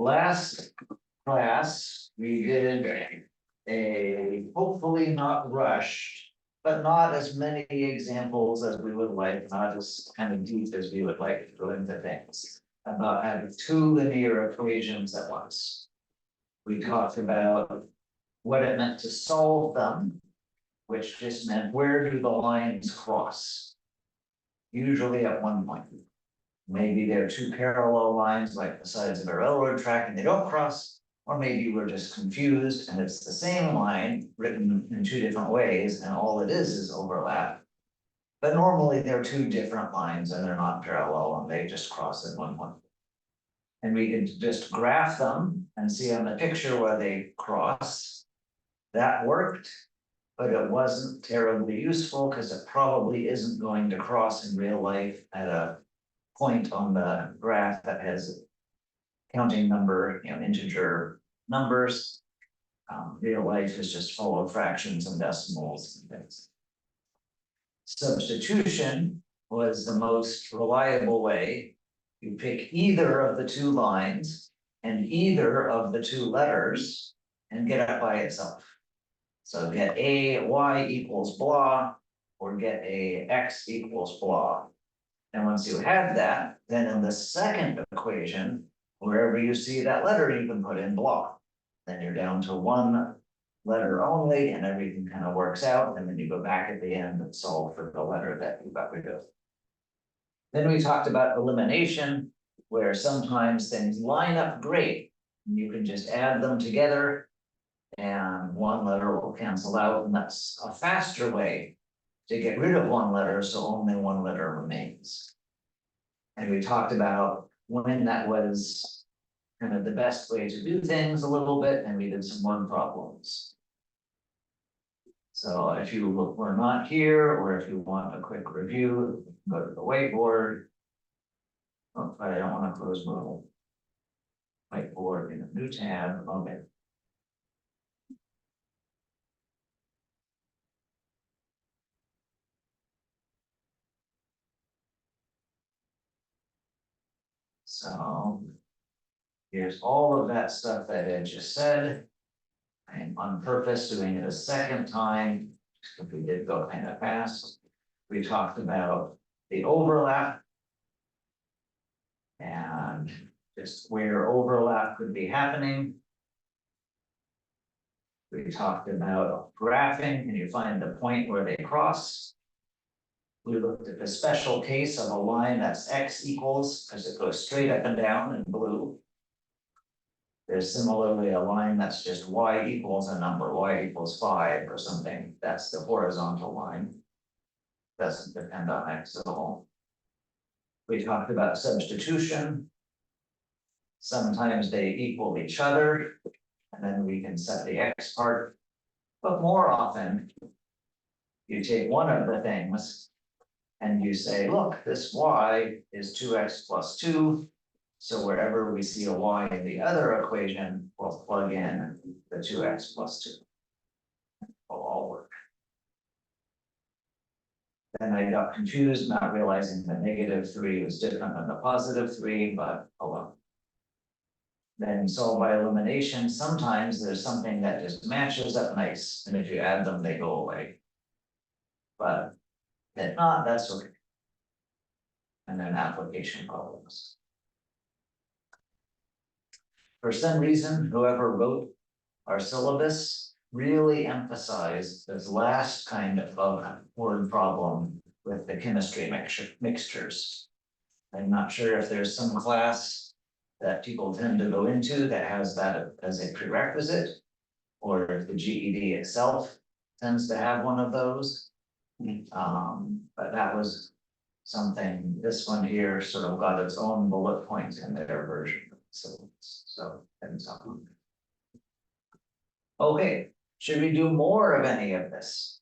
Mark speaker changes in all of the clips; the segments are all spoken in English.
Speaker 1: Last class, we did a hopefully not rushed, but not as many examples as we would like, not as kind of deep as we would like to go into things. About having two linear equations at once. We talked about what it meant to solve them, which just meant where do the lines cross? Usually at one point. Maybe they're two parallel lines like the sides of a railroad track and they don't cross, or maybe we're just confused and it's the same line written in two different ways and all it is overlap. But normally they're two different lines and they're not parallel and they just cross at one point. And we could just graph them and see on the picture where they cross. That worked, but it wasn't terribly useful because it probably isn't going to cross in real life at a point on the graph that has counting number, integer numbers. Real life is just full of fractions and decimals and things. Substitution was the most reliable way. You pick either of the two lines and either of the two letters and get it by itself. So get a y equals blah, or get a x equals blah. And once you have that, then in the second equation, wherever you see that letter, you can put in blah. Then you're down to one letter only and everything kind of works out. And then you go back at the end and solve for the letter that you got rid of. Then we talked about elimination, where sometimes things line up great. And you can just add them together and one letter will cancel out. And that's a faster way to get rid of one letter, so only one letter remains. And we talked about when that was kind of the best way to do things a little bit, and we did some word problems. So if you were not here, or if you want a quick review, go to the whiteboard. Oh, but I don't want to close Moodle. Whiteboard in a new tab. Okay. So here's all of that stuff that I just said. I'm on purpose doing it a second time, because we did go kind of fast. We talked about the overlap and just where overlap could be happening. We talked about graphing, and you find the point where they cross. We looked at the special case of a line that's x equals, because it goes straight up and down in blue. There's similarly a line that's just y equals a number, y equals 5 or something. That's the horizontal line. Doesn't depend on x at all. We talked about substitution. Sometimes they equal each other, and then we can set the x part. But more often, you take one of the things and you say, look, this y is 2x plus 2. So wherever we see a y in the other equation, we'll plug in the 2x plus 2. Will all work. Then I got confused, not realizing the -3 was different than the +3, but oh well. Then solve by elimination. Sometimes there's something that just matches up nice, and if you add them, they go away. But if not, that's okay. And then application problems. For some reason, whoever wrote our syllabus really emphasized this last kind of word problem with the chemistry mixtures. I'm not sure if there's some class that people tend to go into that has that as a prerequisite, or if the GED itself tends to have one of those. But that was something, this one here sort of got its own bullet points in their version. So and so. Okay, should we do more of any of this?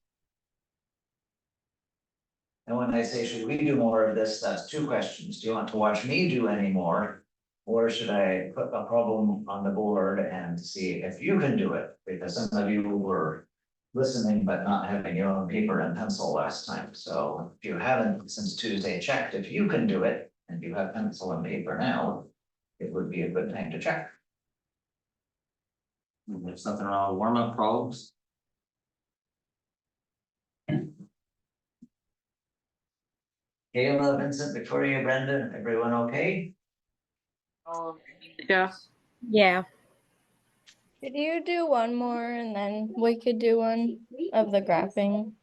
Speaker 1: And when I say should we do more of this, that's two questions. Do you want to watch me do any more? Or should I put a problem on the board and see if you can do it? Because some of you were listening but not having your own paper and pencil last time. So if you haven't since Tuesday checked if you can do it, and you have pencil and paper now, it would be a good time to check.
Speaker 2: There's something wrong with warm-up probes.
Speaker 1: Kayla, Vincent, Victoria, Brendan, everyone okay?
Speaker 3: Yeah.
Speaker 4: Yeah. Could you do one more and then we could do one of the graphing?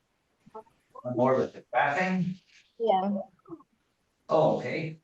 Speaker 1: One more with the graphing?
Speaker 4: Yeah.
Speaker 1: Oh, okay.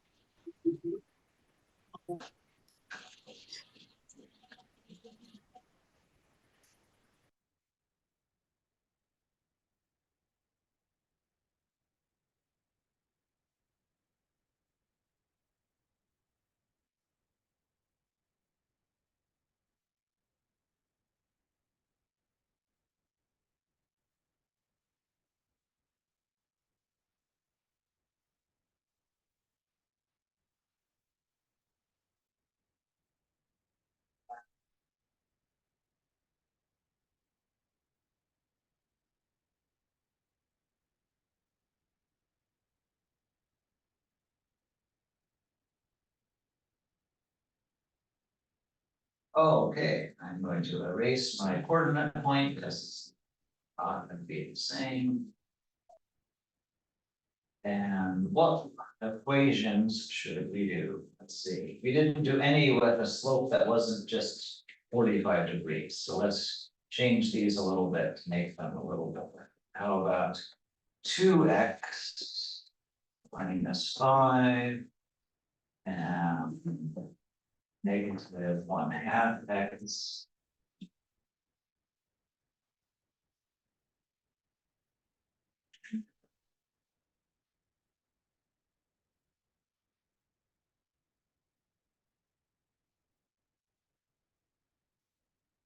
Speaker 1: Okay, I'm going to erase my coordinate point because it's not going to be the same. And what equations should we do? Let's see, we didn't do any with a slope that wasn't just 45 degrees, so let's change these a little bit to make them a little better. How about 2x minus 5 and negative 1/2 x.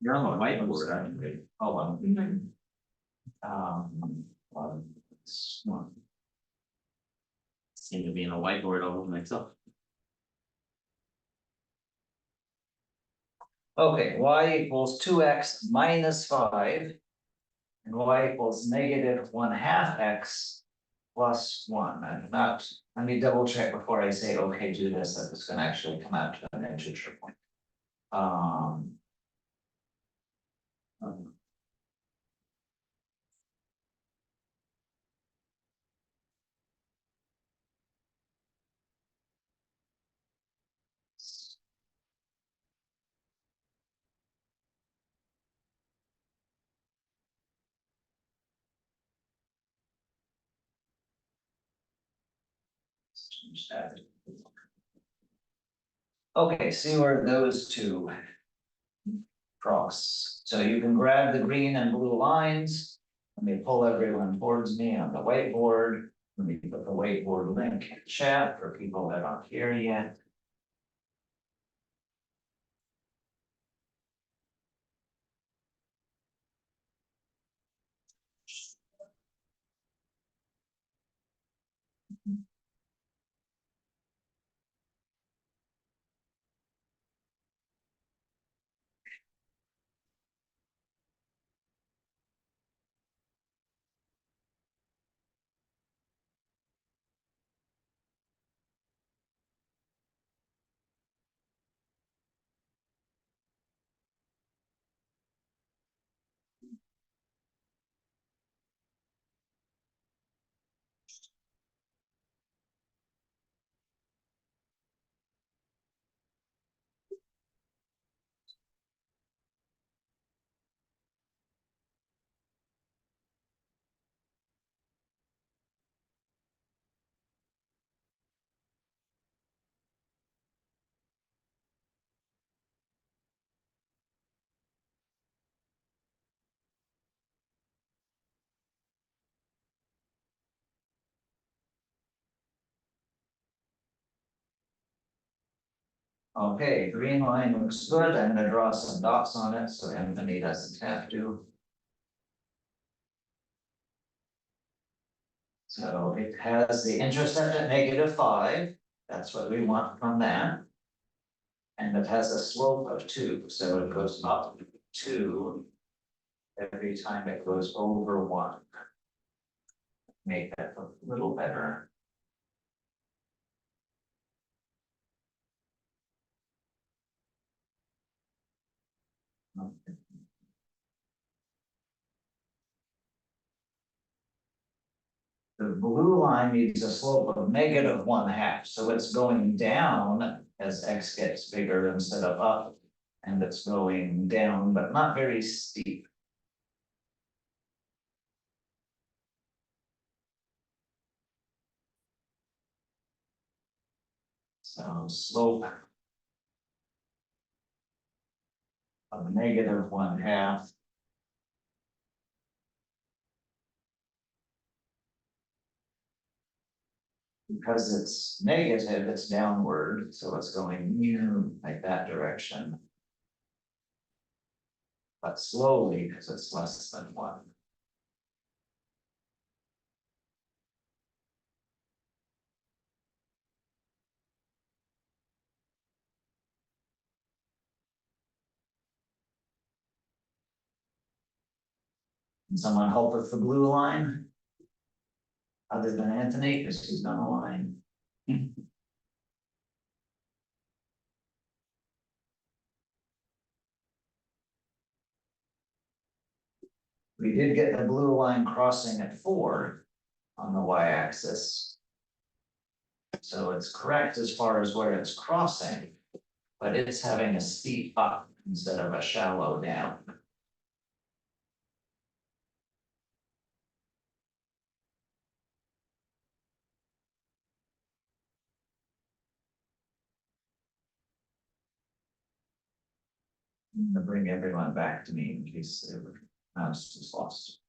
Speaker 2: You're on the whiteboard, aren't you?
Speaker 1: Oh, well. Well, it's one.
Speaker 2: Seem to be in a whiteboard all mixed up.
Speaker 1: Okay, y equals 2x minus 5. And y equals negative 1/2 x plus 1. I'm not, let me double check before I say, okay, do this, that it's gonna actually come out to an integer point. Um, change that. Okay, see where those two cross. So you can grab the green and blue lines. Let me pull everyone towards me on the whiteboard. Let me put the whiteboard link in chat for people that aren't here yet. Okay, green line looks good. I'm gonna draw some dots on it so Anthony doesn't have to. So it has the intercept at -5. That's what we want from that. And it has a slope of 2, so it goes up 2 every time it goes over 1. Make that a little better. The blue line needs a slope of -1/2, so it's going down as x gets bigger instead of up. And it's going down, but not very steep. So slope of -1/2. Because it's negative, it's downward, so it's going like that direction. But slowly, because it's less than 1. Can someone help with the blue line? Other than Anthony, because he's on the line. We did get the blue line crossing at 4 on the y-axis. So it's correct as far as where it's crossing, but it's having a steep up instead of a shallow down. I'm gonna bring everyone back to me in case they were mouse was lost.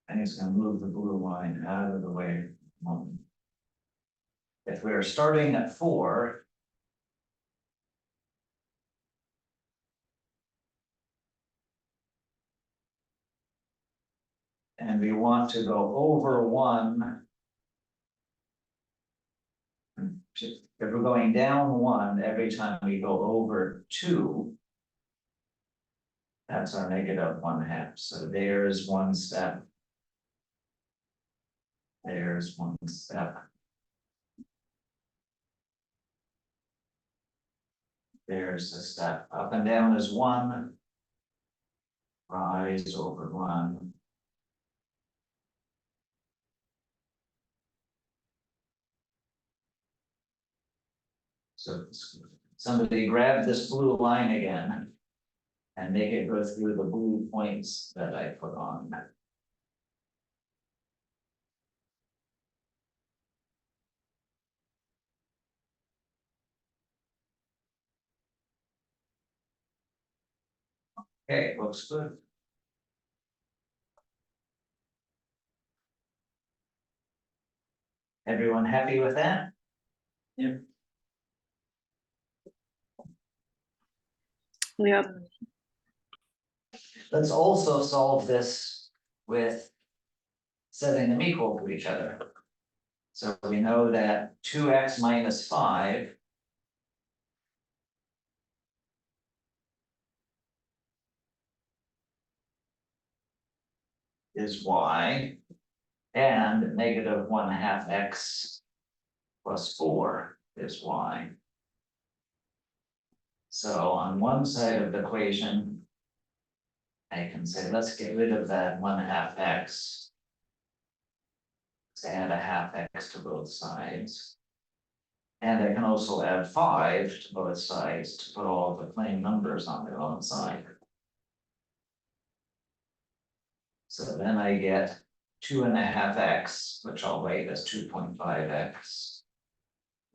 Speaker 1: And it's gonna move the blue line out of the way. If we're starting at 4. And we want to go over 1. If we're going down 1 every time we go over 2. That's our -1/2, so there's 1 step. There's 1 step. There's a step, up and down is 1. Rise over 1. So somebody grab this blue line again. And make it go through the blue points that I put on. Okay, looks good. Everyone happy with that?
Speaker 2: Yep.
Speaker 3: Yep.
Speaker 1: Let's also solve this with setting them equal to each other. So we know that 2x minus 5 is y, and -1/2 x plus 4 is y. So on one side of the equation, I can say, let's get rid of that 1/2 x. Let's add a 1/2 x to both sides. And I can also add 5 to both sides to put all the plain numbers on their own side. So then I get 2.5 x, which I'll write as 2.5 x.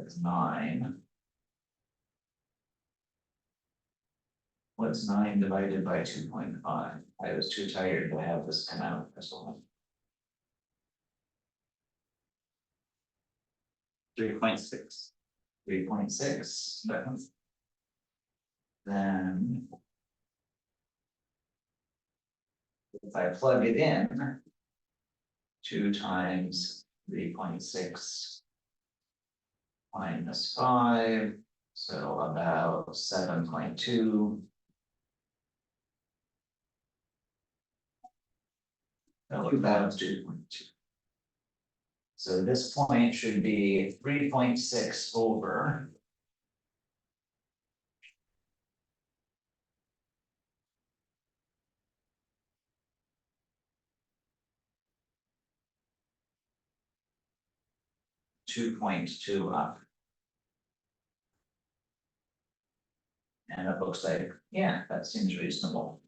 Speaker 1: It's 9. What's 9 divided by 2.5? I was too tired to have this come out as well.
Speaker 2: 3.6.
Speaker 1: 3.6. Then if I plug it in, 2 times 3.6 minus 5, so about 7.2. About 2.2. So this point should be 3.6 over. .2 up. And it looks like, yeah, that seems reasonable.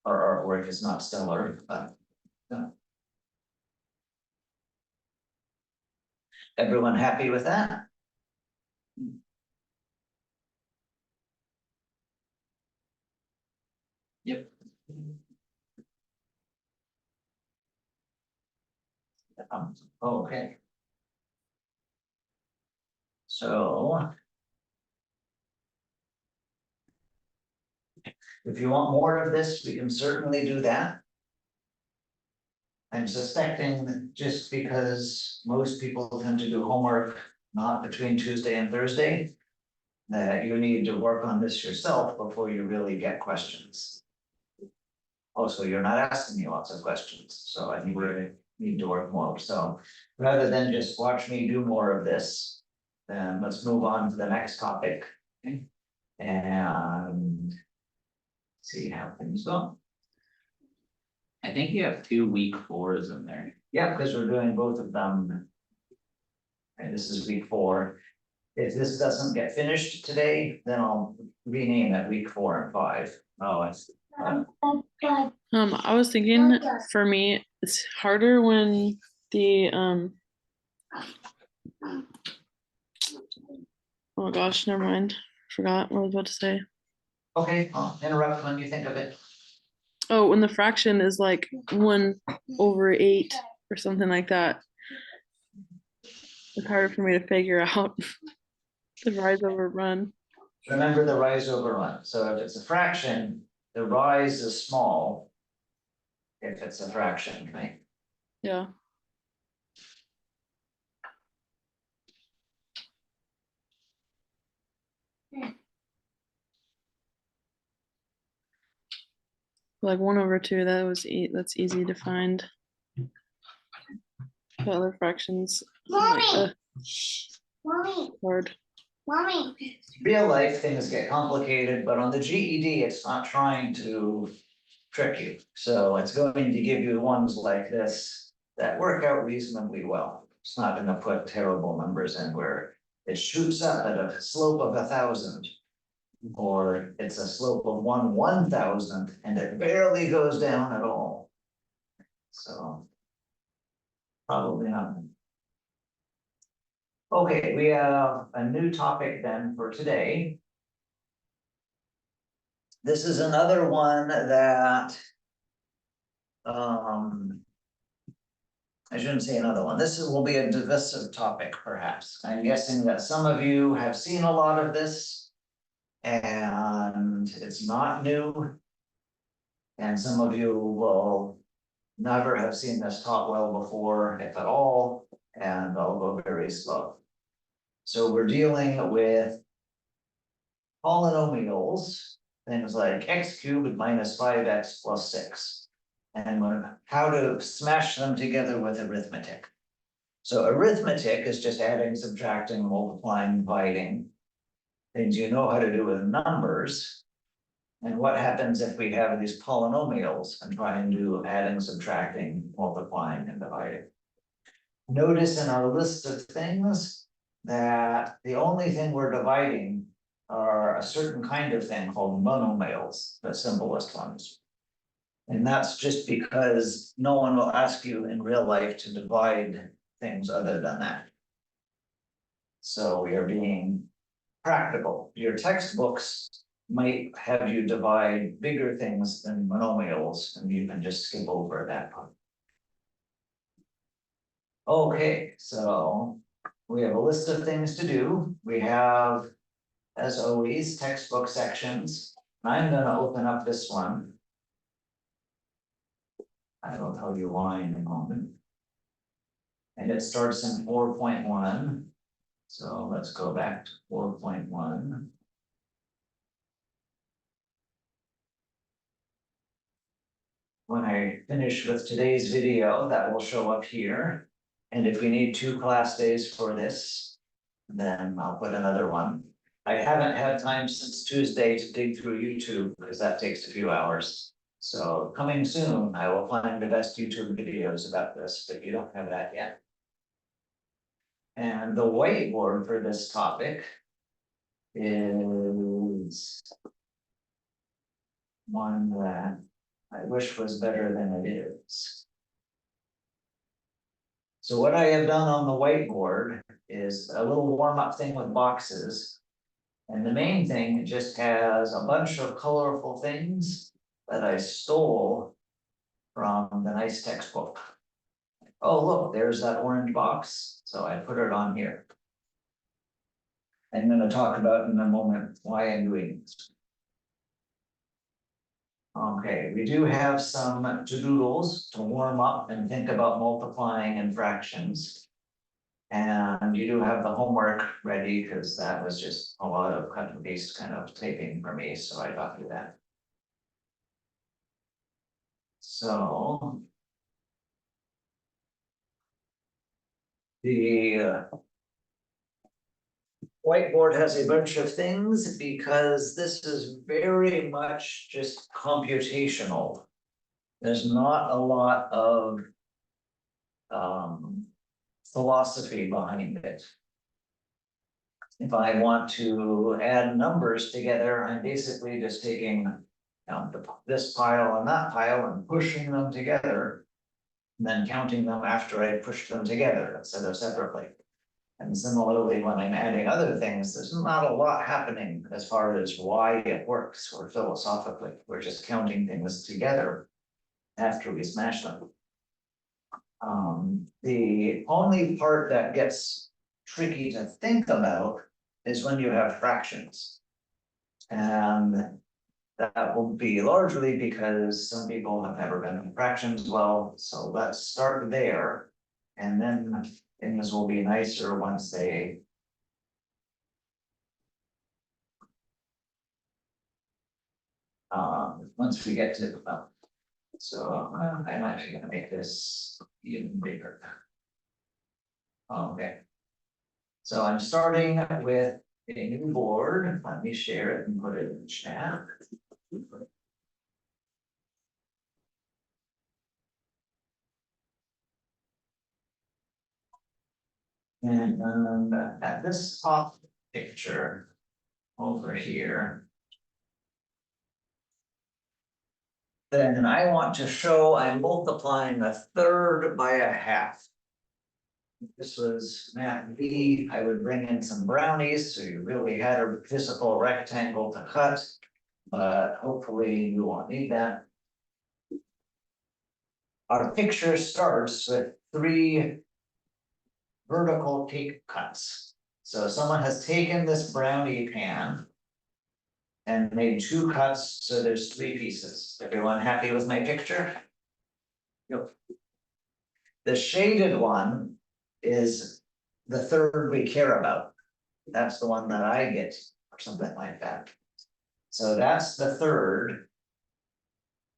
Speaker 1: Our artwork is not stellar, but. Everyone happy with that?
Speaker 2: Yep.
Speaker 1: Okay. So. If you want more of this, we can certainly do that. I'm suspecting that just because most people tend to do homework not between Tuesday and Thursday, that you need to work on this yourself before you really get questions. Also, you're not asking me lots of questions, so I think we need to work more. So rather than just watch me do more of this, then let's move on to the next topic. And see how things go.
Speaker 2: I think you have 2 week 4s in there.
Speaker 1: Yeah, because we're doing both of them. And this is week 4. If this doesn't get finished today, then I'll rename it week 4 and 5.
Speaker 2: Oh, I see.
Speaker 3: I was thinking for me, it's harder when the oh my gosh, never mind. Forgot what I was about to say.
Speaker 1: Okay, I'll interrupt when you think of it.
Speaker 3: Oh, when the fraction is like 1/8 or something like that. It's harder for me to figure out the rise over run.
Speaker 1: Remember the rise over run. So if it's a fraction, the rise is small. If it's a fraction, right?
Speaker 3: Yeah. Like 1/2, that was that's easy to find. The other fractions,
Speaker 5: Mommy.
Speaker 3: hard.
Speaker 5: Mommy.
Speaker 1: Real life things get complicated, but on the GED, it's not trying to trick you. So it's going to give you ones like this that work out reasonably well. It's not gonna put terrible numbers in where it shoots up at a slope of 1,000. Or it's a slope of 1/1000 and it barely goes down at all. So. Probably not. Okay, we have a new topic then for today. This is another one that. I shouldn't say another one. Will be a divisive topic, perhaps. I'm guessing that some of you have seen a lot of this. And it's not new. And some of you will never have seen this taught well before, if at all, and I'll go very slow. So we're dealing with polynomials, things like x cubed minus 5x plus 6. And how to smash them together with arithmetic. So arithmetic is just adding, subtracting, multiplying, dividing. Things you know how to do with numbers. And what happens if we have these polynomials and try and do adding, subtracting, multiplying, and dividing? Notice in our list of things that the only thing we're dividing are a certain kind of thing called monomials, the simplest ones. And that's just because no one will ask you in real life to divide things other than that. So we are being practical. Your textbooks might have you divide bigger things than monomials, and you can just skip over that part. Okay, so we have a list of things to do. We have, as always, textbook sections. I'm gonna open up this one. I will tell you why in a moment. And it starts in 4.1. So let's go back to 4.1. When I finish with today's video, that will show up here. And if we need 2 class days for this, then I'll put another one. I haven't had time since Tuesday to dig through YouTube because that takes a few hours. So coming soon, I will find the best YouTube videos about this, but you don't have that yet. And the whiteboard for this topic is one that I wish was better than it is. So what I have done on the whiteboard is a little warm-up thing with boxes. And the main thing just has a bunch of colorful things that I stole from the nice textbook. Oh, look, there's that orange box, so I put it on here. I'm gonna talk about in a moment why I'm doing this. Okay, we do have some to-doodles to warm up and think about multiplying and fractions. And you do have the homework ready, because that was just a lot of cut and paste kind of typing for me, so I got through that. So. The whiteboard has a bunch of things because this is very much just computational. There's not a lot of philosophy behind it. If I want to add numbers together, I'm basically just taking this pile and that pile and pushing them together. And then counting them after I push them together instead of separately. And similarly, when I'm adding other things, there's not a lot happening as far as why it works or philosophically. We're just counting things together after we smash them. The only part that gets tricky to think about is when you have fractions. And that will be largely because some people have never been in fractions well, so let's start there. And then things will be nicer once they. Once we get to, so I'm actually gonna make this even bigger. Okay. So I'm starting with a new board. Let me share it and put it in the chat. And at this top picture over here. Then I want to show I'm multiplying a third by a half. If this was math B, I would bring in some brownies, so you really had a physical rectangle to cut. But hopefully you won't need that. Our picture starts with 3 vertical cake cuts. So someone has taken this brownie pan and made 2 cuts, so there's 3 pieces. Everyone happy with my picture? Yep. The shaded one is the third we care about. That's the one that I get, or something like that. So that's the third.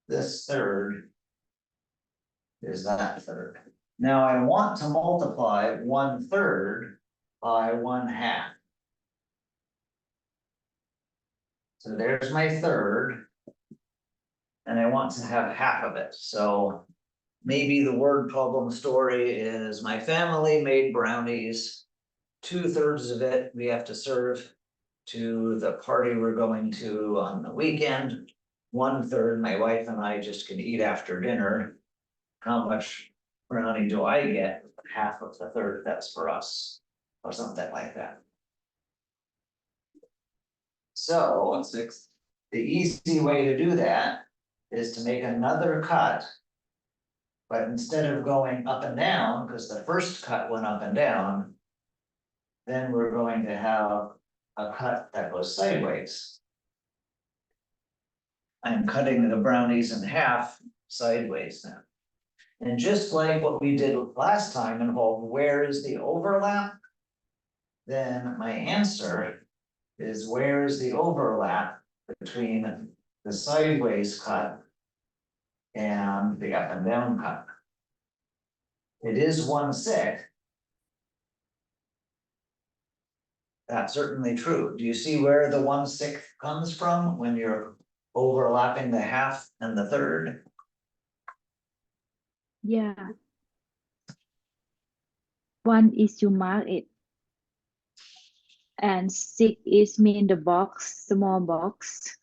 Speaker 1: This third is that third. Now I want to multiply 1/3 by 1/2. So there's my third. And I want to have half of it, so maybe the word problem story is my family made brownies. 2/3 of it we have to serve to the party we're going to on the weekend. 1/3 my wife and I just can eat after dinner. How much brownie do I get? Half of the third that's for us, or something like that. So
Speaker 2: 1/6.
Speaker 1: the easy way to do that is to make another cut. But instead of going up and down, because the first cut went up and down. Then we're going to have a cut that goes sideways. I'm cutting the brownies in half sideways now. And just like what we did last time involved where is the overlap? Then my answer is where is the overlap between the sideways cut and the up and down cut? It is 1/6. That's certainly true. Do you see where the 1/6 comes from when you're overlapping the half and the third?
Speaker 6: Yeah. One is you mark it. And 6 is mean the box, small box.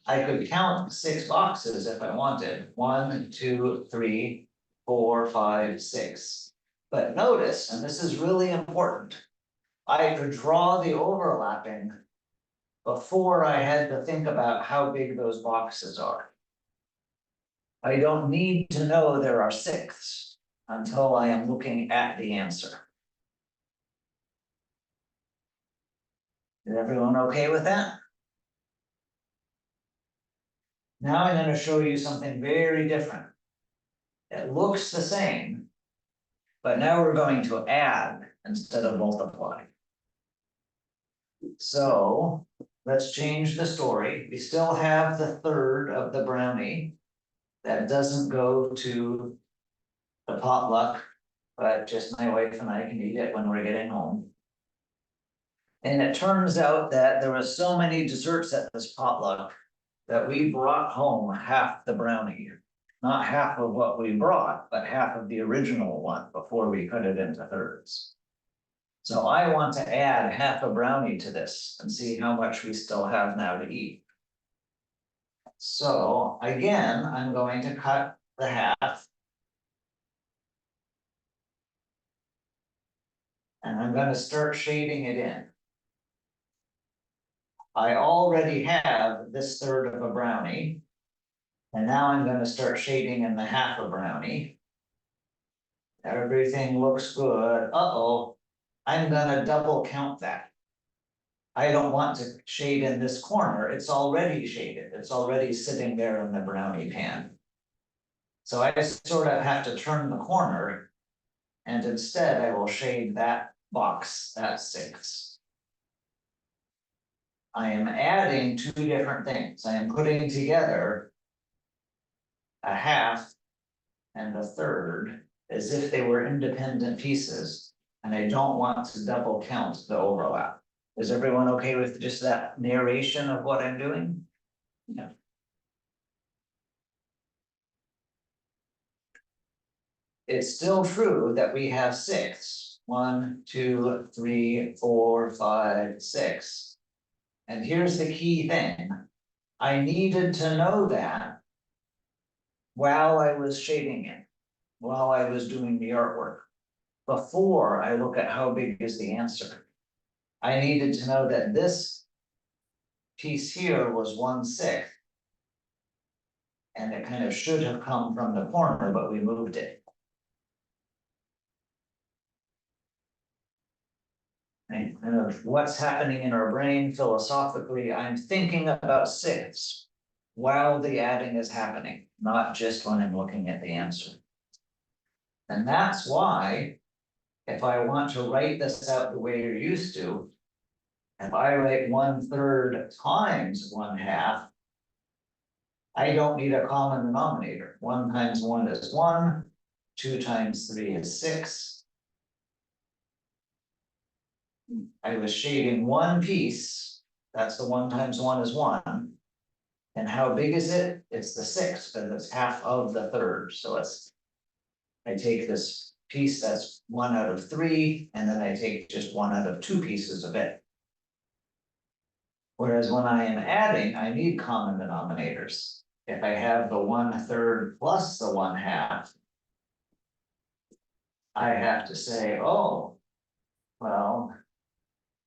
Speaker 1: I could count 6 boxes if I wanted. 1, 2, 3, 4, 5, 6. But notice, and this is really important, I could draw the overlapping before I had to think about how big those boxes are. I don't need to know there are 6 until I am looking at the answer. Is everyone okay with that? Now I'm going to show you something very different. It looks the same, but now we're going to add instead of multiply. So let's change the story. We still have the third of the brownie. That doesn't go to the potluck, but just my wife and I can eat it when we're getting home. And it turns out that there were so many desserts at this potluck that we brought home half the brownie. Not half of what we brought, but half of the original one before we cut it into thirds. So I want to add half a brownie to this and see how much we still have now to eat. So again, I'm going to cut the half. And I'm going to start shading it in. I already have this third of a brownie. And now I'm going to start shading in the half a brownie. Everything looks good. Uh-oh, I'm gonna double count that. I don't want to shade in this corner. It's already shaded. It's already sitting there in the brownie pan. So I sort of have to turn the corner. And instead I will shade that box at 6. I am adding 2 different things. I am putting together a half and a third as if they were independent pieces, and I don't want to double count the overlap. Is everyone okay with just that narration of what I'm doing? Yeah. It's still true that we have 6. 1, 2, 3, 4, 5, 6. And here's the key thing. I needed to know that while I was shading it, while I was doing the artwork, before I look at how big is the answer. I needed to know that this piece here was 1/6. And it kind of should have come from the corner, but we moved it. And kind of what's happening in our brain philosophically, I'm thinking about 6 while the adding is happening, not just when I'm looking at the answer. And that's why, if I want to write this out the way you're used to, if I write 1/3 times 1/2, I don't need a common denominator. 1 times 1 is 1, 2 times 3 is 6. I was shading one piece, that's the 1 times 1 is 1. And how big is it? It's the 6, because it's half of the third, so it's. I take this piece that's 1 out of 3, and then I take just 1 out of 2 pieces of it. Whereas when I am adding, I need common denominators. If I have the 1/3 plus the 1/2. I have to say, oh, well.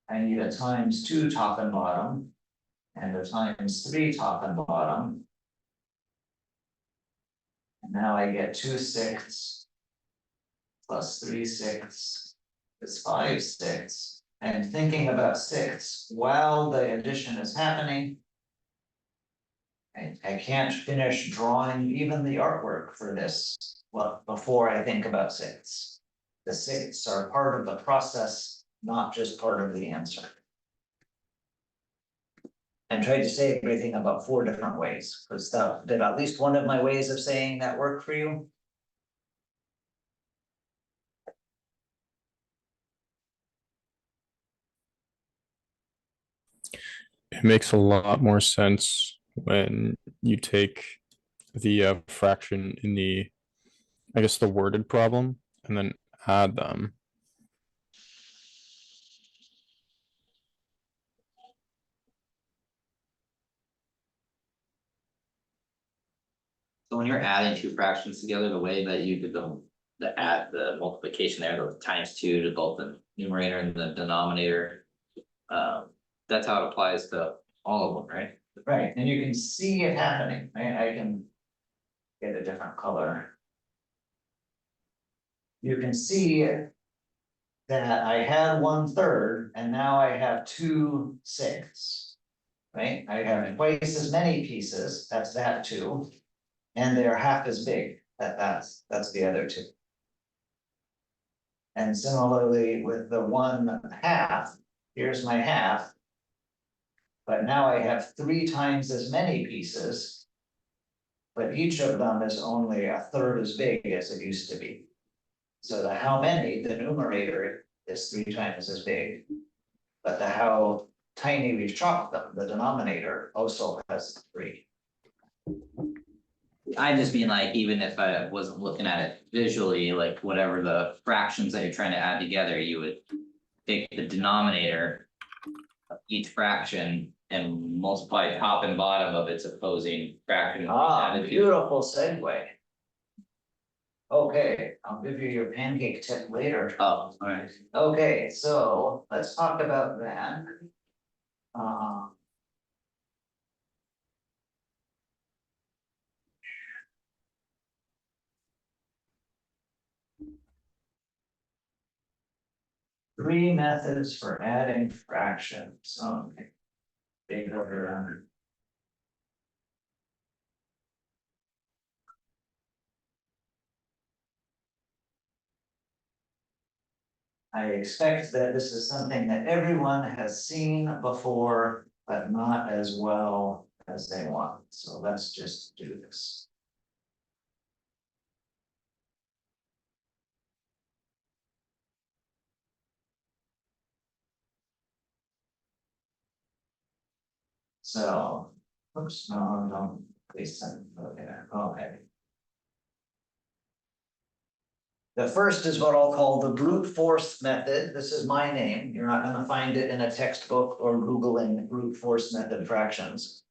Speaker 1: I need a times 2 top and bottom. And a times 3 top and bottom. And now I get 2/6. Plus 3/6 is 5/6. And thinking about 6 while the addition is happening. I can't finish drawing even the artwork for this, well, before I think about sixths. The sixths are part of the process, not just part of the answer. And tried to say everything about 4 different ways, because did at least one of my ways of saying that work for you?
Speaker 7: It makes a lot more sense when you take the fraction in the, I guess, the worded problem and then add them.
Speaker 2: So when you're adding two fractions together, the way that you did the multiplication there, the ×2 to both the numerator and the denominator. That's how it applies to all of them, right?
Speaker 1: Right, and you can see it happening, right? I can get a different color. You can see that I had 1/3 and now I have 2/6. Right, I have twice as many pieces, that's that 2. And they're half as big, that's the other 2. And similarly with the 1/2, here's my half. But now I have 3 times as many pieces. But each of them is only 1/3 as big as it used to be. So the how many, the numerator is 3 times as big. But the how tiny we've chopped them, the denominator also has 3.
Speaker 2: I just mean like, even if I wasn't looking at it visually, like whatever the fractions that you're trying to add together, you would take the denominator of each fraction and multiply top and bottom of its opposing fraction.
Speaker 1: Beautiful segue. Okay, I'll give you your pancake tip later.
Speaker 2: Oh, alright.
Speaker 1: Okay, so let's talk about that. Three methods for adding fractions. Okay. Big order. I expect that this is something that everyone has seen before, but not as well as they want. So let's just do this. So, oops, no, don't please send, okay. The first is what I'll call the brute force method. This is my name. You're not gonna find it in a textbook or Googling brute force method fractions.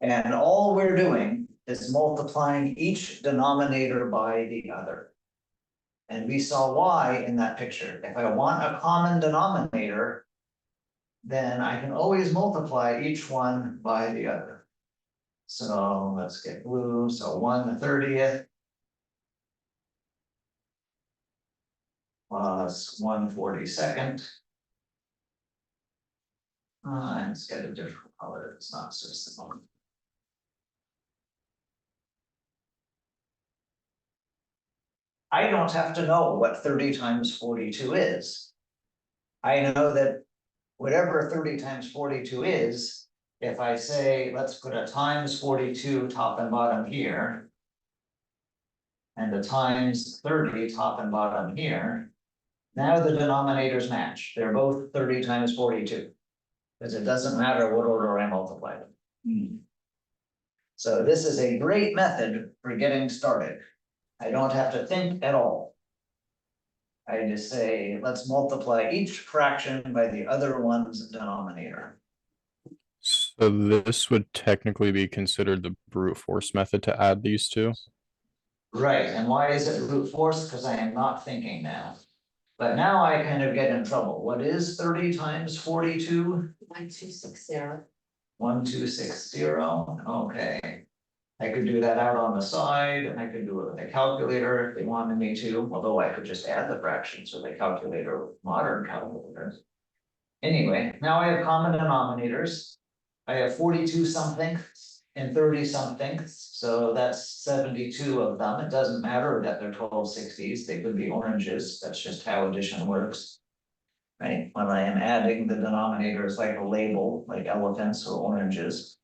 Speaker 1: And all we're doing is multiplying each denominator by the other. And we saw why in that picture. If I want a common denominator, then I can always multiply each one by the other. So let's get blue. So 1/30 plus 1/42. Let's get a different color. It's not so simple. I don't have to know what 30 times 42 is. I know that whatever 30 times 42 is, if I say, let's put a times 42 top and bottom here. And a times 30 top and bottom here. Now the denominators match. They're both 30 times 42. Because it doesn't matter what order I multiply them. So this is a great method for getting started. I don't have to think at all. I just say, let's multiply each fraction by the other one's denominator.
Speaker 7: So this would technically be considered the brute force method to add these two.
Speaker 1: Right, and why is it brute force? Because I am not thinking now. But now I kind of get in trouble. What is 30 times 42?
Speaker 8: 1260.
Speaker 1: 1260, okay. I could do that out on the side, and I could do it with a calculator if they wanted me to, although I could just add the fractions with a calculator with modern calculators. Anyway, now I have common denominators. I have 42 something, and 30 somethings, so that's 72 of them. It doesn't matter that they're 1260s, they could be oranges, that's just how addition works. Right, when I am adding the denominators like a label, like elephants or oranges.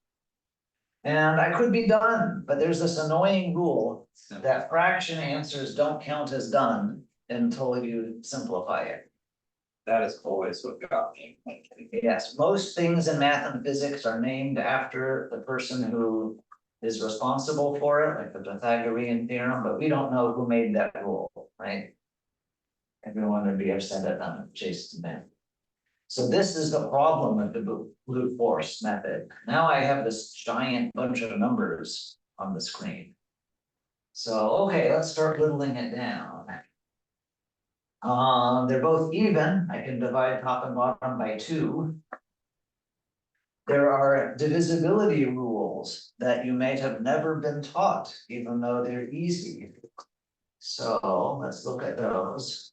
Speaker 1: And I could be done, but there's this annoying rule that fraction answers don't count as done until you simplify it.
Speaker 2: That is always what got me.
Speaker 1: Yes, most things in math and physics are named after the person who is responsible for it, like the Pythagorean theorem, but we don't know who made that rule, right? Everyone would be upset at them, chased them. So this is the problem with the brute force method. Now I have this giant bunch of numbers on the screen. So, okay, let's start whittling it down. They're both even. I can divide top and bottom by 2. There are divisibility rules that you may have never been taught, even though they're easy. So let's look at those.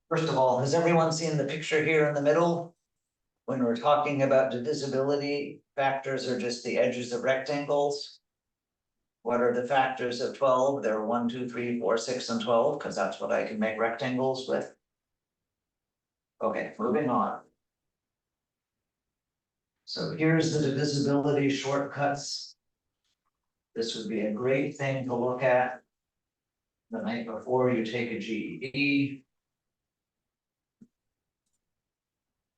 Speaker 1: First of all, has everyone seen the picture here in the middle? When we're talking about divisibility, factors are just the edges of rectangles. What are the factors of 12? They're 1, 2, 3, 4, 6, and 12, because that's what I can make rectangles with. Okay, moving on. So here's the divisibility shortcuts. This would be a great thing to look at the night before you take a GED.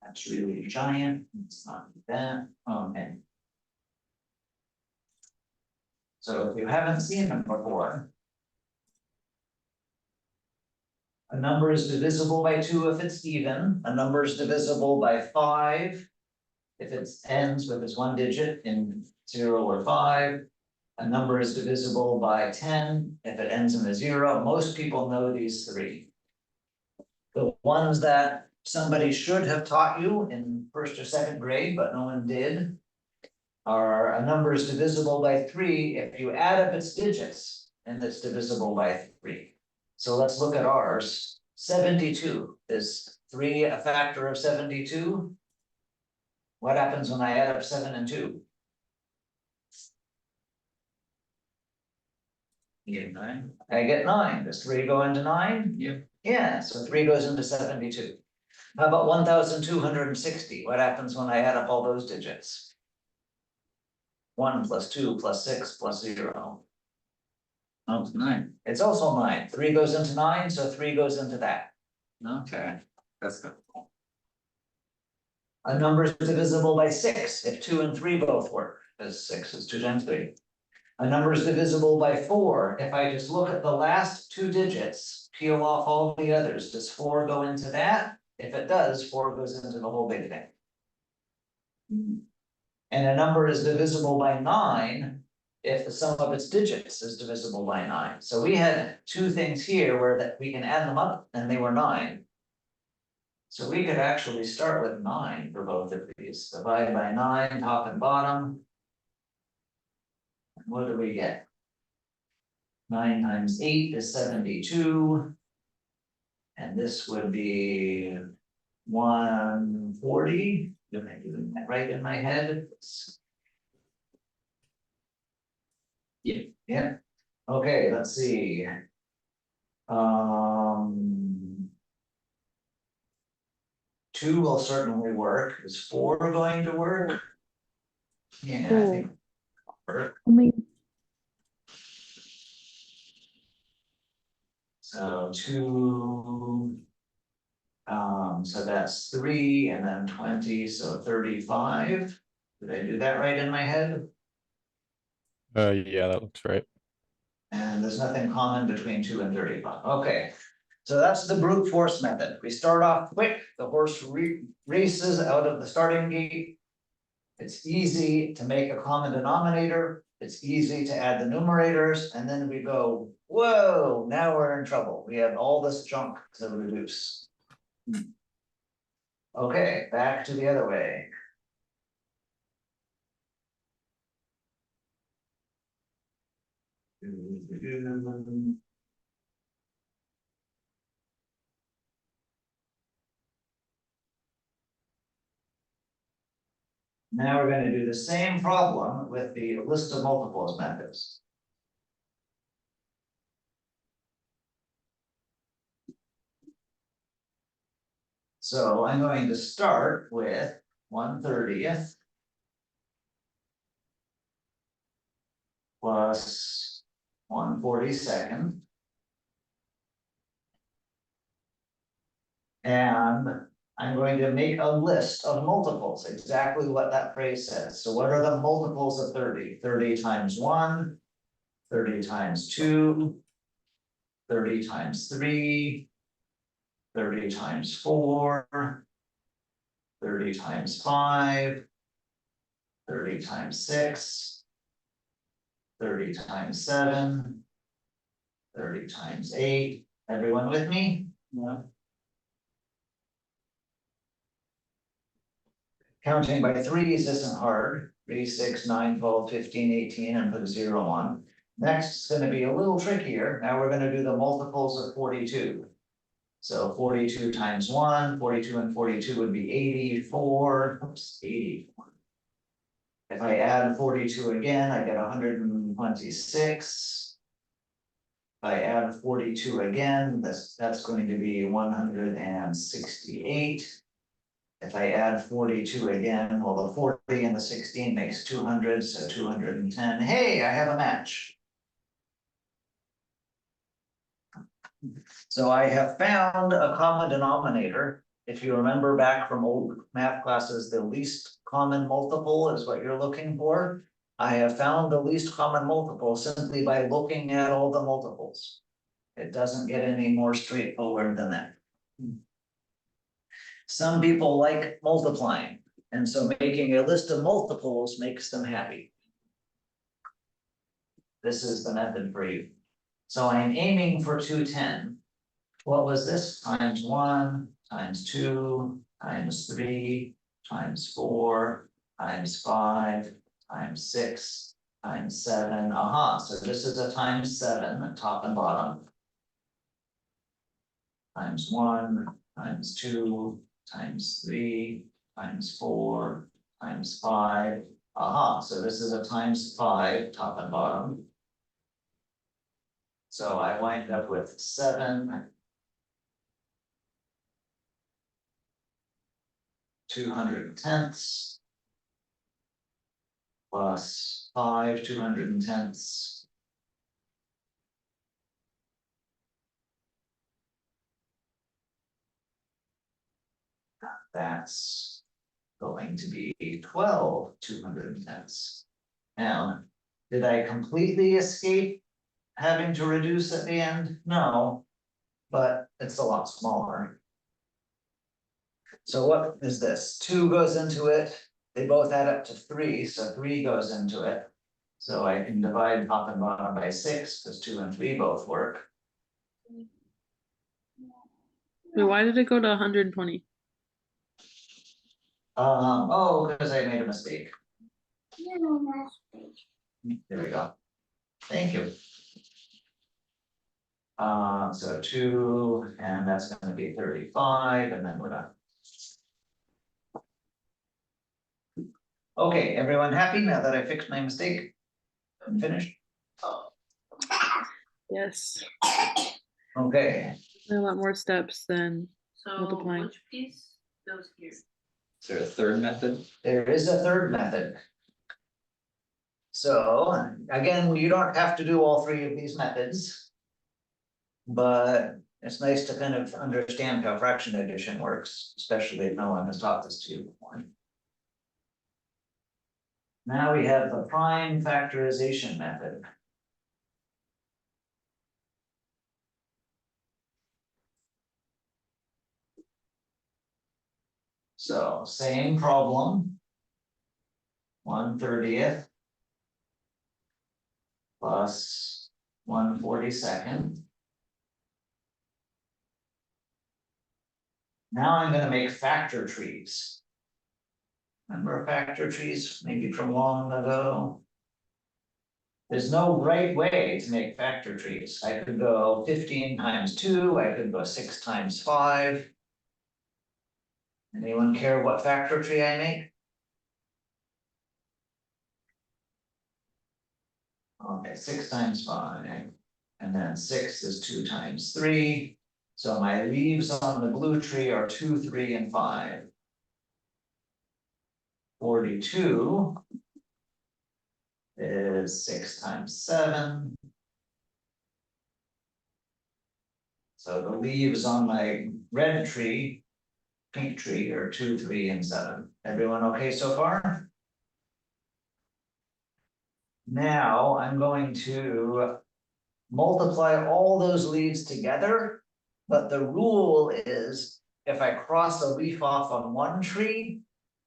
Speaker 1: That's really giant. It's not that. Okay. So if you haven't seen them before, a number is divisible by 2 if it's even. A number is divisible by 5 if it ends with its 1 digit in 0 or 5. A number is divisible by 10 if it ends in a 0. Most people know these 3. The ones that somebody should have taught you in 1st or 2nd grade, but no one did, are a number is divisible by 3 if you add up its digits, and it's divisible by 3. So let's look at ours. 72, is 3 a factor of 72? What happens when I add up 7 and 2?
Speaker 2: You get 9?
Speaker 1: I get 9. Does 3 go into 9?
Speaker 2: Yep.
Speaker 1: Yeah, so 3 goes into 72. How about 1,260? What happens when I add up all those digits? 1 plus 2 plus 6 plus 0.
Speaker 2: Oh, it's 9.
Speaker 1: It's also 9. 3 goes into 9, so 3 goes into that.
Speaker 2: Okay, that's good.
Speaker 1: A number is divisible by 6 if 2 and 3 both work, because 6 is 2 times 3. A number is divisible by 4 if I just look at the last 2 digits, peel off all the others. Does 4 go into that? If it does, 4 goes into the whole big thing. And a number is divisible by 9 if the sum of its digits is divisible by 9. So we had 2 things here where that we can add them up and they were 9. So we could actually start with 9 for both of these. Divide by 9, top and bottom. What do we get? 9 times 8 is 72. And this would be 140. Am I doing that right in my head?
Speaker 2: Yeah.
Speaker 1: Yeah, okay, let's see. Um. 2 will certainly work. Is 4 going to work? Yeah, I think. Work.
Speaker 6: I mean,
Speaker 1: So 2. So that's 3 and then 20, so 35. Did I do that right in my head?
Speaker 7: Yeah, that looks right.
Speaker 1: And there's nothing common between 2 and 35. Okay. So that's the brute force method. We start off quick, the horse races out of the starting gate. It's easy to make a common denominator. It's easy to add the numerators, and then we go, whoa, now we're in trouble. We have all this junk to reduce. Okay, back to the other way. Now we're gonna do the same problem with the list of multiples methods. So I'm going to start with 1/30 plus 1/42. And I'm going to make a list of multiples, exactly what that phrase says. So what are the multiples of 30? 30 times 1, 30 times 2, 30 times 3, 30 times 4, 30 times 5, 30 times 6, 30 times 7, 30 times 8. Everyone with me? Yeah. Counting by threes isn't hard. 3, 6, 9, 12, 15, 18, and put a 0 on. Next, it's gonna be a little trickier. Now we're gonna do the multiples of 42. So 42 times 1, 42 and 42 would be 84, oops, 84. If I add 42 again, I get 126. If I add 42 again, that's going to be 168. If I add 42 again, well, the 40 and the 16 makes 200, so 210. Hey, I have a match. So I have found a common denominator. If you remember back from old math classes, the least common multiple is what you're looking for. I have found the least common multiple simply by looking at all the multiples. It doesn't get any more straightforward than that. Some people like multiplying, and so making a list of multiples makes them happy. This is the method for you. So I'm aiming for 210. What was this? Times 1, times 2, times 3, times 4, times 5, times 6, times 7. Aha, so this is a times 7, top and bottom. Times 1, times 2, times 3, times 4, times 5. Aha, so this is a times 5, top and bottom. So I wind up with 7, 200 tenths plus 5 200 tenths. That's going to be 12 200 tenths. Now, did I completely escape having to reduce at the end? No, but it's a lot smaller. So what is this? 2 goes into it. They both add up to 3, so 3 goes into it. So I can divide top and bottom by 6 because 2 and 3 both work.
Speaker 3: Wait, why did it go to 120?
Speaker 1: Oh, because I made a mistake. There we go. Thank you. So 2, and that's gonna be 35, and then we're done. Okay, everyone happy now that I fixed my mistake? I'm finished?
Speaker 3: Yes.
Speaker 1: Okay,
Speaker 3: A lot more steps than
Speaker 8: So
Speaker 3: multiplying.
Speaker 8: which piece goes here?
Speaker 2: Is there a third method?
Speaker 1: there is a third method. So, again, you don't have to do all 3 of these methods. But it's nice to kind of understand how fraction addition works, especially if no one has taught this to you before. Now we have the prime factorization method. So same problem. 1/30 plus 1/42. Now I'm gonna make factor trees. Remember factor trees, maybe from long ago? There's no right way to make factor trees. I could go 15 times 2, I could go 6 times 5. Anyone care what factor tree I make? Okay, 6 times 5, and then 6 is 2 times 3. So my leaves on the blue tree are 2, 3, and 5. 42 is 6 times 7. So the leaves on my red tree, pink tree are 2, 3, and 7. Everyone okay so far? Now I'm going to multiply all those leaves together. But the rule is if I cross a leaf off on one tree,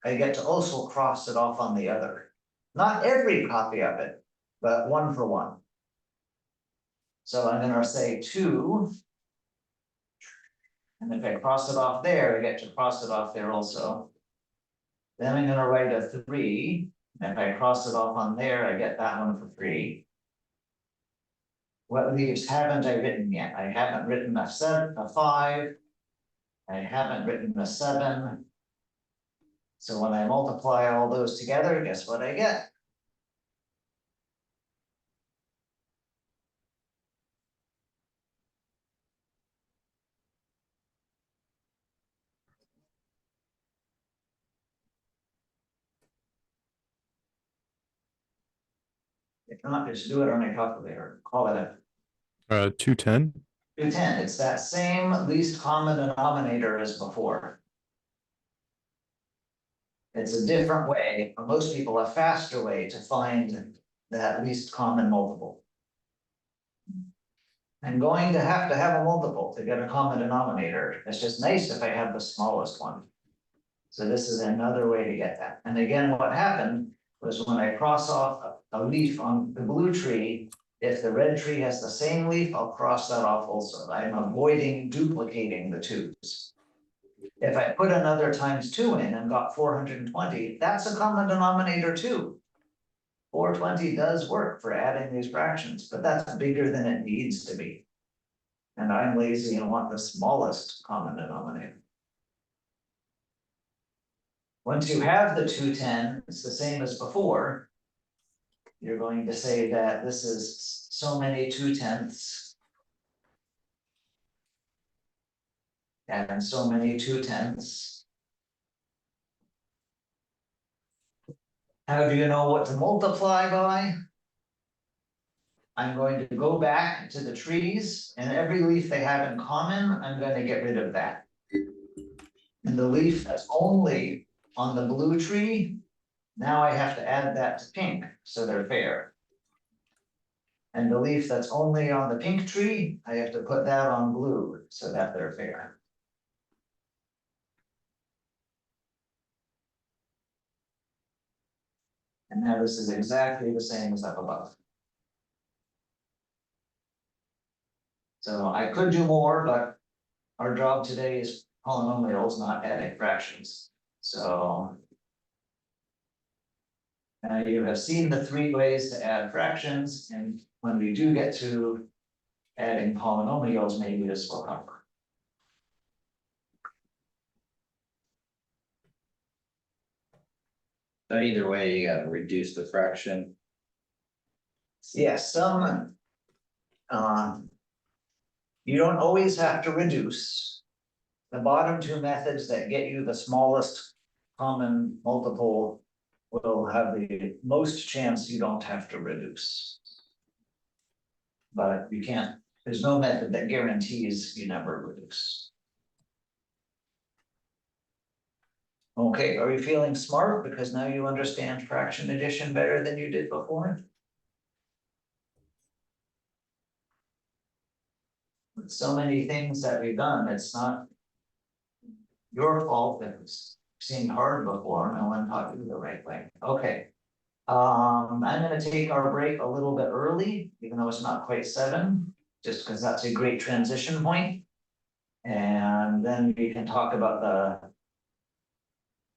Speaker 1: I get to also cross it off on the other. Not every copy of it, but one for one. So I'm gonna say 2. And if I cross it off there, I get to cross it off there also. Then I'm gonna write a 3. And if I cross it off on there, I get that one for free. What leaves haven't I written yet? I haven't written a 5. I haven't written a 7. So when I multiply all those together, guess what I get? If not, just do it on a calculator, call it a
Speaker 7: 210.
Speaker 1: 210. It's that same least common denominator as before. It's a different way, for most people, a faster way to find that least common multiple. I'm going to have a multiple to get a common denominator. It's just nice if I have the smallest one. So this is another way to get that. And again, what happened was when I cross off a leaf on the blue tree, if the red tree has the same leaf, I'll cross that off also. I'm avoiding duplicating the 2's. If I put another times 2 in and got 420, that's a common denominator too. 420 does work for adding these fractions, but that's bigger than it needs to be. And I'm lazy and want the smallest common denominator. Once you have the 210, it's the same as before. You're going to say that this is so many 2/10. And so many 2/10. How do you know what to multiply by? I'm going to go back to the trees and every leaf they have in common, I'm going to get rid of that. And the leaf that's only on the blue tree, now I have to add that to pink, so they're fair. And the leaf that's only on the pink tree, I have to put that on blue, so that they're fair. And now this is exactly the same as up above. So I could do more, but our job today is polynomials, not adding fractions. So now you have seen the 3 ways to add fractions, and when we do get to adding polynomials, maybe this will cover.
Speaker 2: So either way, you gotta reduce the fraction.
Speaker 1: Yes, you don't always have to reduce. The bottom 2 methods that get you the smallest common multiple will have the most chance you don't have to reduce. But you can't, there's no method that guarantees you never reduce. Okay, are you feeling smart because now you understand fraction addition better than you did before? With so many things that we've done, it's not your fault that it seemed hard before. No one taught you the right way. Okay. I'm gonna take our break a little bit early, even though it's not quite 7, just because that's a great transition point. And then we can talk about the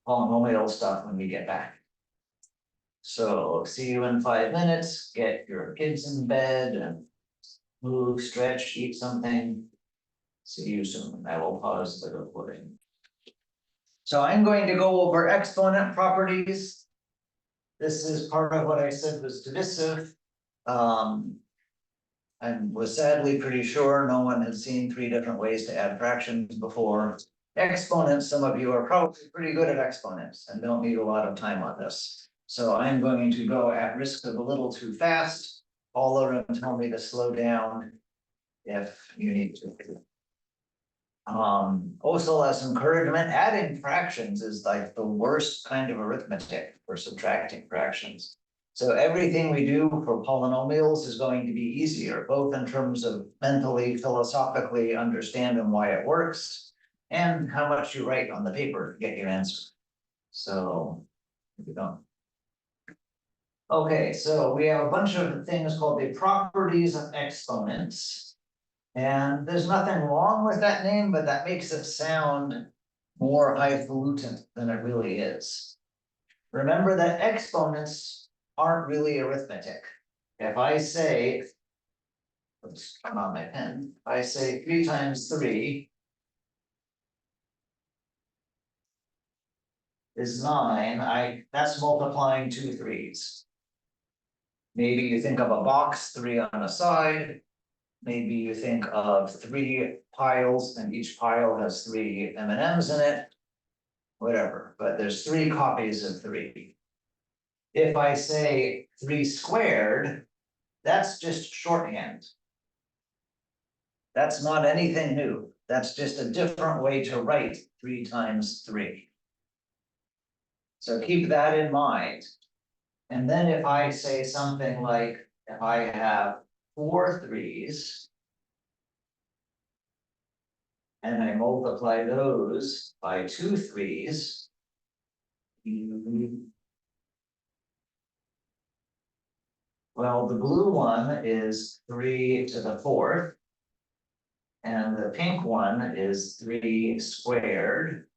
Speaker 1: polynomial stuff when we get back. So see you in 5 minutes, get your kids in bed and move, stretch, eat something. See you soon. I will pause the recording. So I'm going to go over exponent properties. This is part of what I said was divisive. I was sadly pretty sure no one had seen 3 different ways to add fractions before. Exponents, some of you are probably pretty good at exponents and don't need a lot of time on this. So I'm going to go at risk of a little too fast. Holler and tell me to slow down if you need to. Also as encouragement, adding fractions is like the worst kind of arithmetic for subtracting fractions. So everything we do for polynomials is going to be easier, both in terms of mentally, philosophically understanding why it works and how much you write on the paper to get your answer. So, if you don't. Okay, so we have a bunch of things called the properties of exponents. And there's nothing wrong with that name, but that makes it sound more highfalutin than it really is. Remember that exponents aren't really arithmetic. If I say, let's turn on my pen, if I say 3 times 3 is 9, that's multiplying 2 3s. Maybe you think of a box, 3 on a side. Maybe you think of 3 piles and each pile has 3 M&Ms in it. Whatever, but there's 3 copies of 3. If I say 3 squared, that's just shorthand. That's not anything new. That's just a different way to write 3 times 3. So keep that in mind. And then if I say something like, if I have 4 3s, and I multiply those by 2 3s, well, the blue one is 3 to the 4th. And the pink one is 3 squared.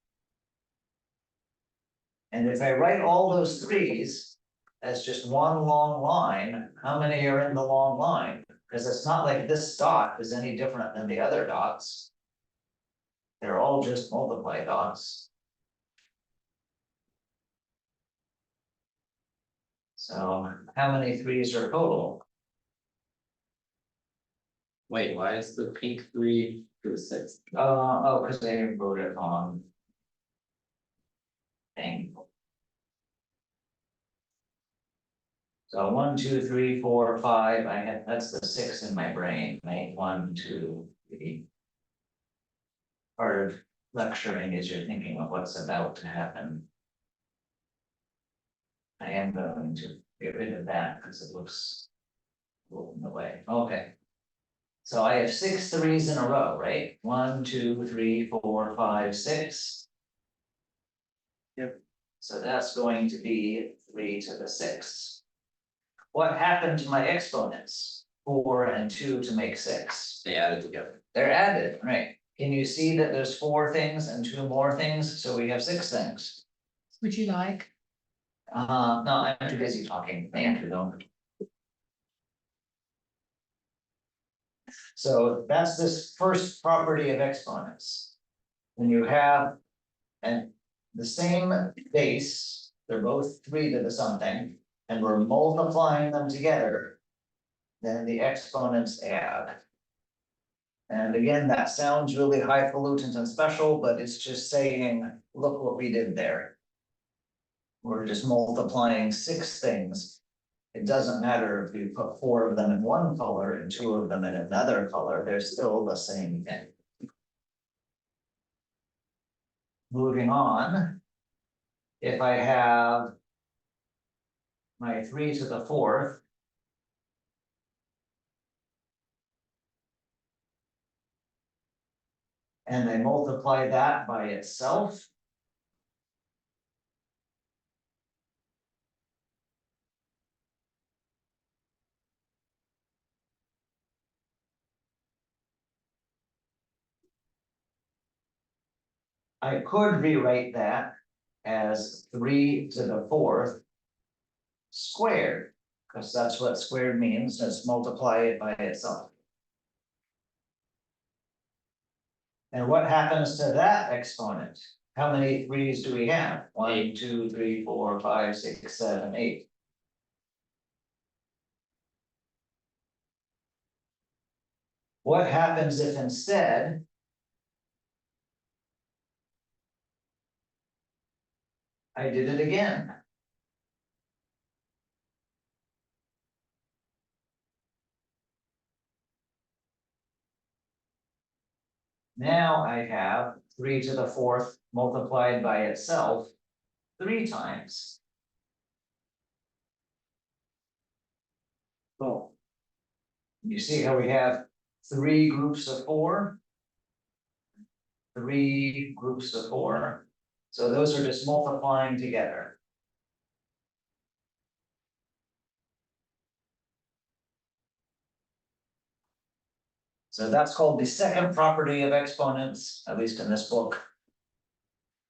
Speaker 1: And if I write all those 3s as just one long line, how many are in the long line? Because it's not like this dot is any different than the other dots. They're all just multiply dots. So how many 3s are total?
Speaker 2: Wait, why is the pink 3 to the 6?
Speaker 1: Oh, because they wrote it on thing. So 1, 2, 3, 4, 5. That's the 6 in my brain, right? 1, 2, 3. Part of lecturing is you're thinking of what's about to happen. I am going to get rid of that because it looks in the way. Okay. So I have 6 3s in a row, right? 1, 2, 3, 4, 5, 6.
Speaker 2: Yep.
Speaker 1: So that's going to be 3 to the 6th. What happened to my exponents? 4 and 2 to make 6.
Speaker 2: They added together.
Speaker 1: They're added, right? Can you see that there's 4 things and 2 more things? So we have 6 things.
Speaker 8: Would you like?
Speaker 1: No, I'm too busy talking. Andrew, don't. So that's this first property of exponents. When you have the same base, they're both 3 to the something, and we're multiplying them together, then the exponents add. And again, that sounds really highfalutin and special, but it's just saying, look what we did there. We're just multiplying 6 things. It doesn't matter if you put 4 of them in one color and 2 of them in another color, they're still the same thing. Moving on. If I have my 3 to the 4th. And I multiply that by itself. I could rewrite that as 3 to the 4th squared, because that's what squared means, just multiply it by itself. And what happens to that exponent? How many 3s do we have? 1, 2, 3, 4, 5, 6, 7, 8. What happens if instead I did it again? Now I have 3 to the 4th multiplied by itself 3 times. So you see how we have 3 groups of 4? 3 groups of 4. So those are just multiplying together. So that's called the second property of exponents, at least in this book.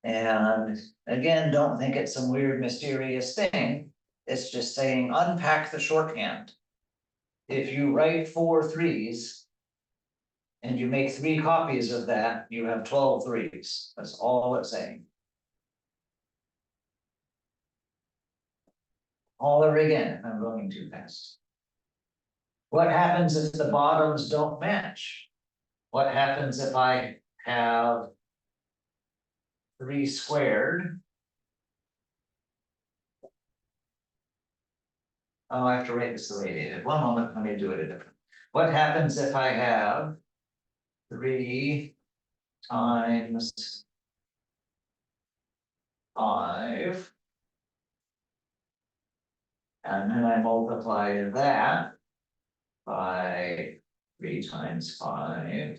Speaker 1: And again, don't think it's some weird mysterious thing. It's just saying unpack the shorthand. If you write 4 3s and you make 3 copies of that, you have 12 3s. That's all it's saying. All over again, I'm going too fast. What happens if the bottoms don't match? What happens if I have 3 squared? Oh, I have to write this the way it is. One moment, let me do it a different. What happens if I have 3 times 5? And then I multiply that by 3 times 5.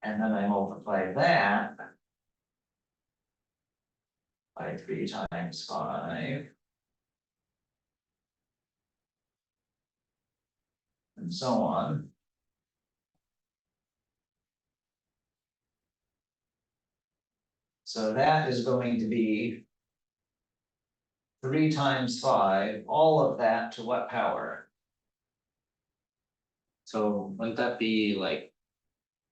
Speaker 1: And then I multiply that by 3 times 5. And so on. So that is going to be 3 times 5, all of that to what power?
Speaker 2: So wouldn't that be like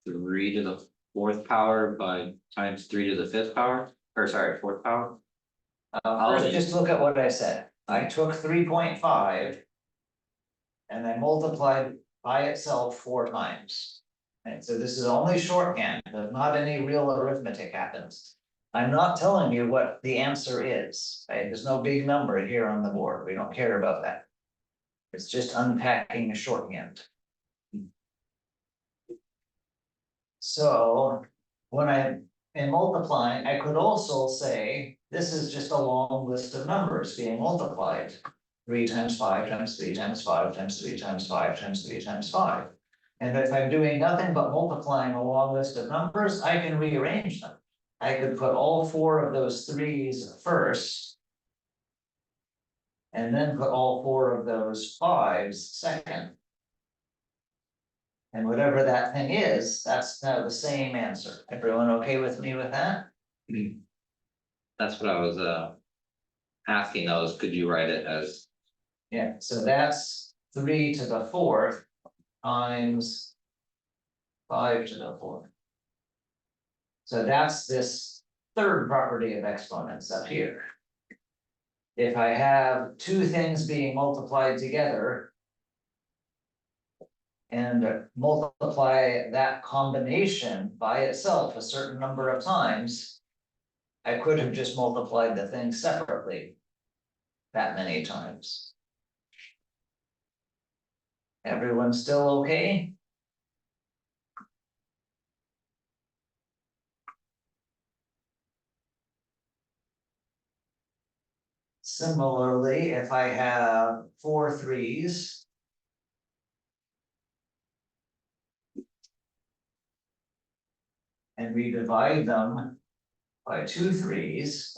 Speaker 2: 3 to the 4th power by times 3 to the 5th power, or sorry, 4th power?
Speaker 1: First, just look at what I said. I took 3.5. And I multiplied by itself 4 times. And so this is only shorthand, but not any real arithmetic happens. I'm not telling you what the answer is, right? There's no big number here on the board. We don't care about that. It's just unpacking a shorthand. So when I am multiplying, I could also say, this is just a long list of numbers being multiplied. 3 times 5 times 3 times 5 times 3 times 5 times 3 times 5. And if I'm doing nothing but multiplying a long list of numbers, I can rearrange them. I could put all 4 of those 3s first. And then put all 4 of those 5s second. And whatever that thing is, that's now the same answer. Everyone okay with me with that?
Speaker 2: That's what I was asking though, is could you write it as,
Speaker 1: Yeah, so that's 3 to the 4th times 5 to the 4th. So that's this third property of exponents up here. If I have 2 things being multiplied together and multiply that combination by itself a certain number of times, I could have just multiplied the things separately that many times. Everyone still okay? Similarly, if I have 4 3s. And we divide them by 2 3s.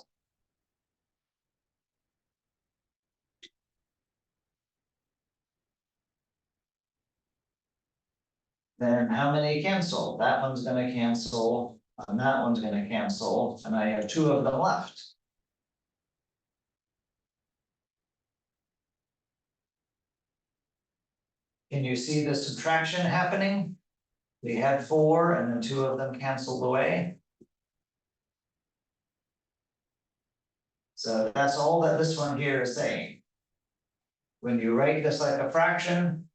Speaker 1: Then how many cancel? That one's gonna cancel, and that one's gonna cancel, and I have 2 of them left. Can you see the subtraction happening? We had 4 and then 2 of them canceled away. So that's all that this one here is saying. When you write this like a fraction,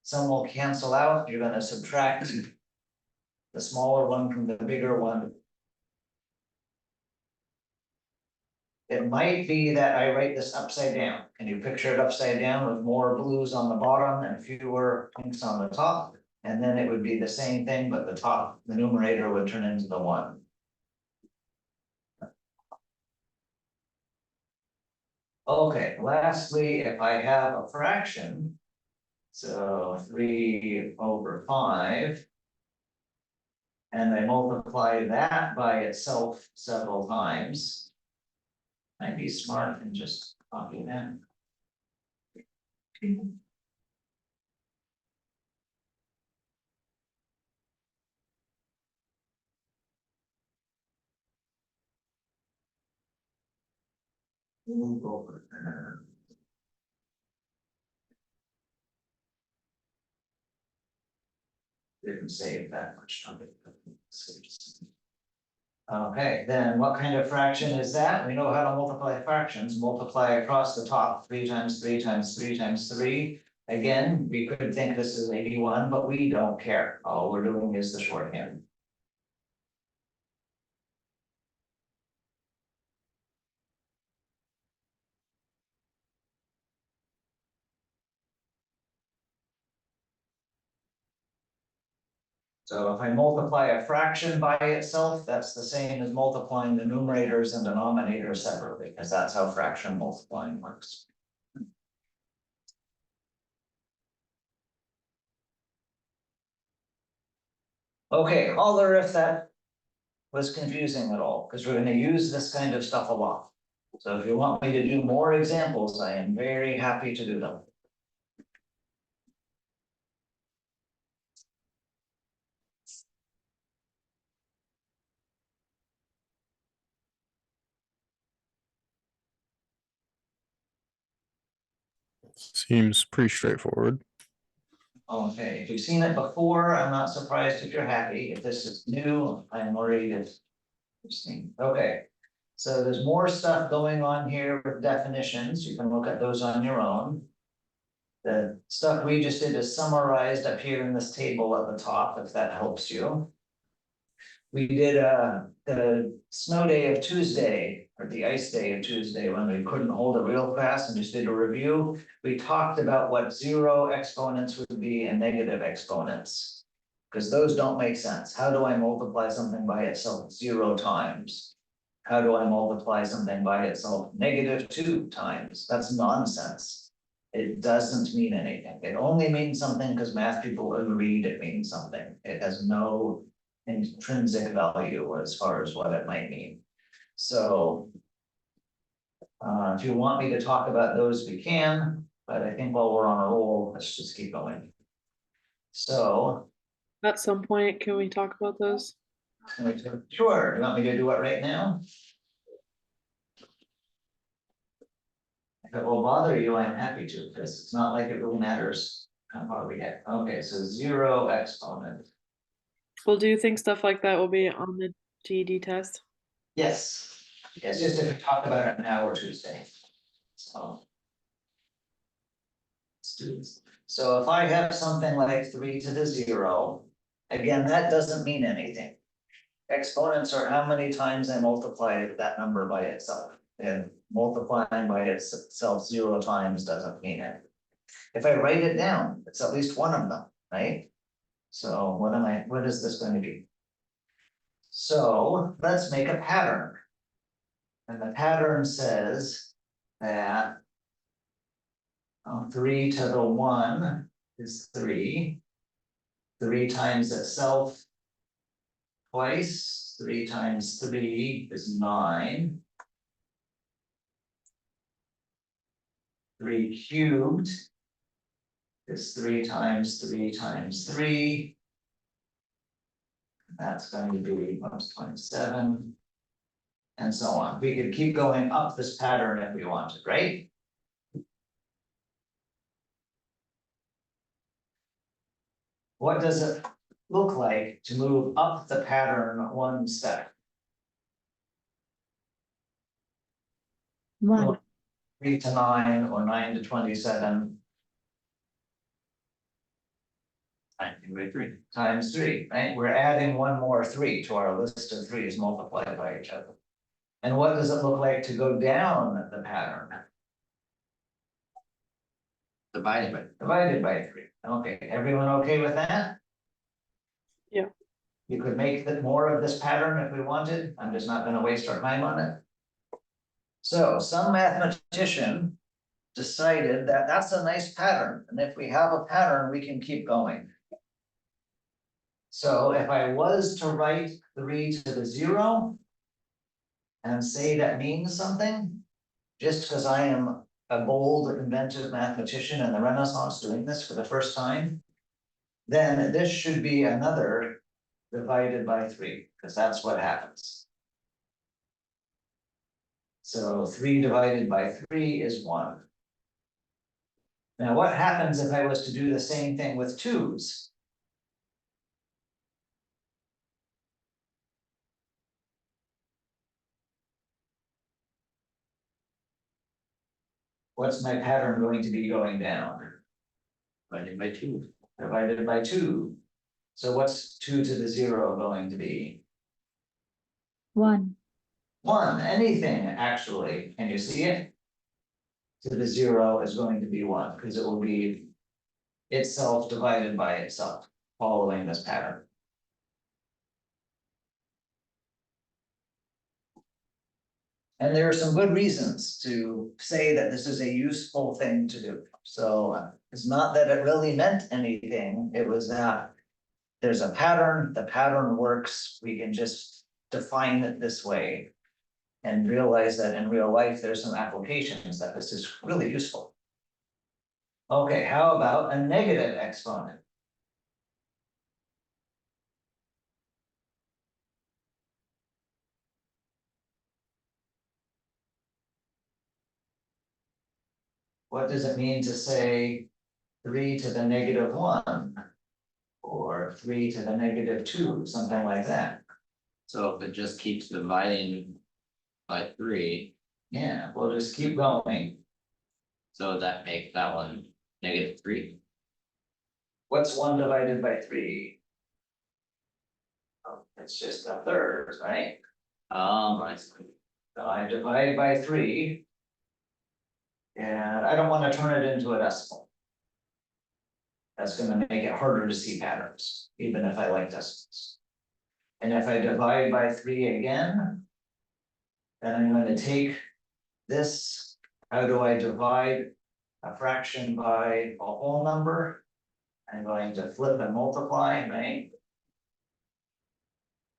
Speaker 1: Some will cancel out, you're gonna subtract the smaller one from the bigger one. It might be that I write this upside down. Can you picture it upside down with more blues on the bottom and fewer pinks on the top? And then it would be the same thing, but the top, the numerator would turn into the one. Okay, lastly, if I have a fraction. So 3/5. And I multiply that by itself several times. I'd be smart and just copy that. Move over there. Didn't save that much of it. Okay, then what kind of fraction is that? We know how to multiply fractions, multiply across the top, 3 times 3 times 3 times 3. Again, we could think this is 81, but we don't care. All we're doing is the shorthand. So if I multiply a fraction by itself, that's the same as multiplying the numerators and denominators separately, because that's how fraction multiplying works. Okay, holler if that was confusing at all, because we're gonna use this kind of stuff a lot. So if you want me to do more examples, I am very happy to do them.
Speaker 7: Seems pretty straightforward.
Speaker 1: Okay, if you've seen it before, I'm not surprised if you're happy. If this is new, I'm worried if. Okay, so there's more stuff going on here with definitions. You can look at those on your own. The stuff we just did is summarized up here in this table at the top, if that helps you. We did the snow day of Tuesday, or the ice day of Tuesday, when we couldn't hold a real class and just did a review. We talked about what zero exponents would be and negative exponents. Because those don't make sense. How do I multiply something by itself 0 times? How do I multiply something by itself -2 times? That's nonsense. It doesn't mean anything. It only means something because math people agreed it means something. It has no intrinsic value as far as what it might mean. So. If you want me to talk about those, we can, but I think while we're on a roll, let's just keep going. So.
Speaker 3: At some point, can we talk about those?
Speaker 1: Sure, you want me to do it right now? If it will bother you, I'm happy to, because it's not like it really matters how far we get. Okay, so 0 exponent.
Speaker 3: Well, do you think stuff like that will be on the GED test?
Speaker 1: Yes, it's just if we talk about it now or Tuesday. So. Students, so if I have something like 3 to the 0, again, that doesn't mean anything. Exponents are how many times I multiply that number by itself, and multiplying by itself 0 times doesn't mean it. If I write it down, it's at least one of them, right? So what is this going to be? So let's make a pattern. And the pattern says that 3 to the 1 is 3. 3 times itself twice. 3 times 3 is 9. 3 cubed is 3 times 3 times 3. That's going to be 27. And so on. We could keep going up this pattern if we wanted, right? What does it look like to move up the pattern one step?
Speaker 6: 1.
Speaker 1: 3 to 9 or 9 to 27.
Speaker 2: 19/3.
Speaker 1: times three, right? We're adding one more three to our list of threes multiplied by each other. And what does it look like to go down the pattern? Divided by three. Okay, everyone okay with that?
Speaker 3: Yeah.
Speaker 1: You could make more of this pattern if we wanted. I'm just not gonna waste our time on it. So some mathematician decided that that's a nice pattern, and if we have a pattern, we can keep going. So if I was to write 3 to the 0 and say that means something, just because I am a bold, inventive mathematician in the Renaissance doing this for the first time, then this should be another divided by 3, because that's what happens. So 3 divided by 3 is 1. Now, what happens if I was to do the same thing with 2's? What's my pattern going to be going down?
Speaker 2: Divided by 2.
Speaker 1: Divided by 2. So what's 2 to the 0 going to be?
Speaker 6: 1.
Speaker 1: 1, anything actually, can you see it? To the 0 is going to be 1, because it will be itself divided by itself, following this pattern. And there are some good reasons to say that this is a useful thing to do. So it's not that it really meant anything, it was that there's a pattern, the pattern works, we can just define it this way. And realize that in real life, there's some applications that this is really useful. Okay, how about a negative exponent? What does it mean to say 3 to the negative 1? Or 3 to the negative 2, something like that?
Speaker 2: So if it just keeps dividing by 3,
Speaker 1: Yeah, we'll just keep going.
Speaker 2: so that makes that one -3.
Speaker 1: What's 1 divided by 3? Oh, it's just a third, right?
Speaker 2: I see.
Speaker 1: So I divide by 3. And I don't want to turn it into a decimal. That's gonna make it harder to see patterns, even if I like decimals. And if I divide by 3 again, then I'm gonna take this, how do I divide a fraction by a whole number? I'm going to flip and multiply, right?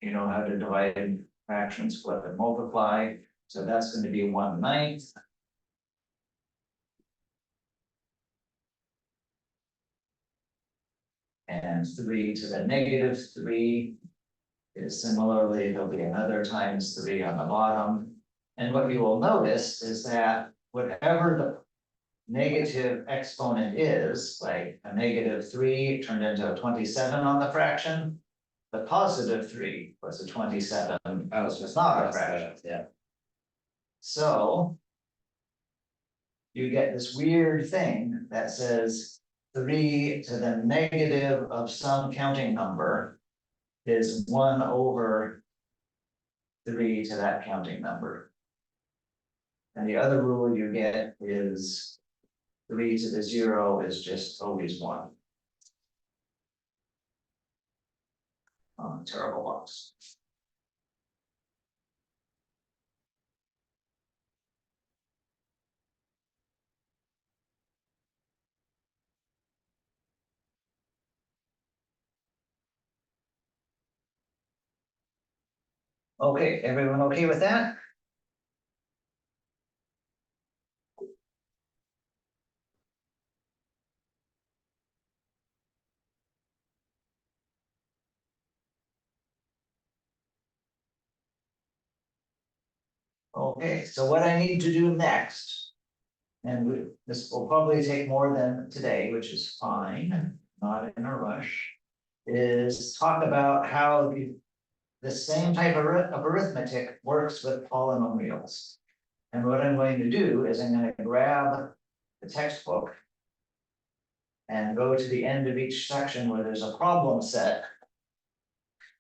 Speaker 1: You know how to divide fractions, flip and multiply, so that's going to be 1/9. And 3 to the negative 3 is similarly, there'll be another times 3 on the bottom. And what you will notice is that whatever the negative exponent is, like a -3 turned into a 27 on the fraction. The positive 3 was a 27,
Speaker 2: was
Speaker 1: just not a fraction.
Speaker 2: Yeah.
Speaker 1: So. You get this weird thing that says 3 to the negative of some counting number is 1/3 to that counting number. And the other rule you get is 3 to the 0 is just always 1. Terrible box. Okay, everyone okay with that? Okay, so what I need to do next. And this will probably take more than today, which is fine, not in a rush. Is talk about how the same type of arithmetic works with polynomials. And what I'm going to do is I'm going to grab the textbook. and go to the end of each section where there's a problem set.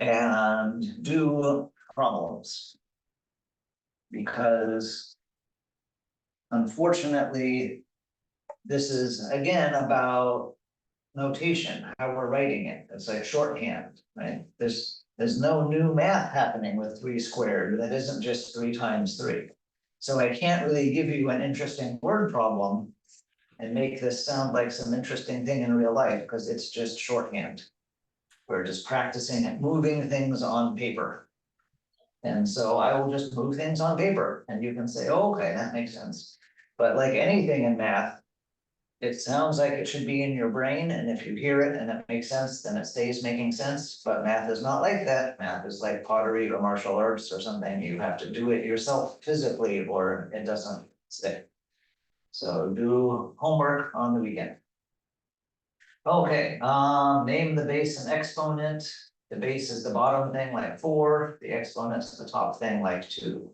Speaker 1: And do problems. Because unfortunately, this is again about notation, how we're writing it. It's like shorthand, right? There's no new math happening with 3 squared. That isn't just 3 times 3. So I can't really give you an interesting word problem and make this sound like some interesting thing in real life, because it's just shorthand. We're just practicing at moving things on paper. And so I will just move things on paper and you can say, oh, okay, that makes sense. But like anything in math, it sounds like it should be in your brain, and if you hear it and it makes sense, then it stays making sense. But math is not like that. Math is like pottery or martial arts or something. You have to do it yourself physically or it doesn't stick. So do homework on the weekend. Okay, name the base and exponent. The base is the bottom thing like 4, the exponent's the top thing like 2.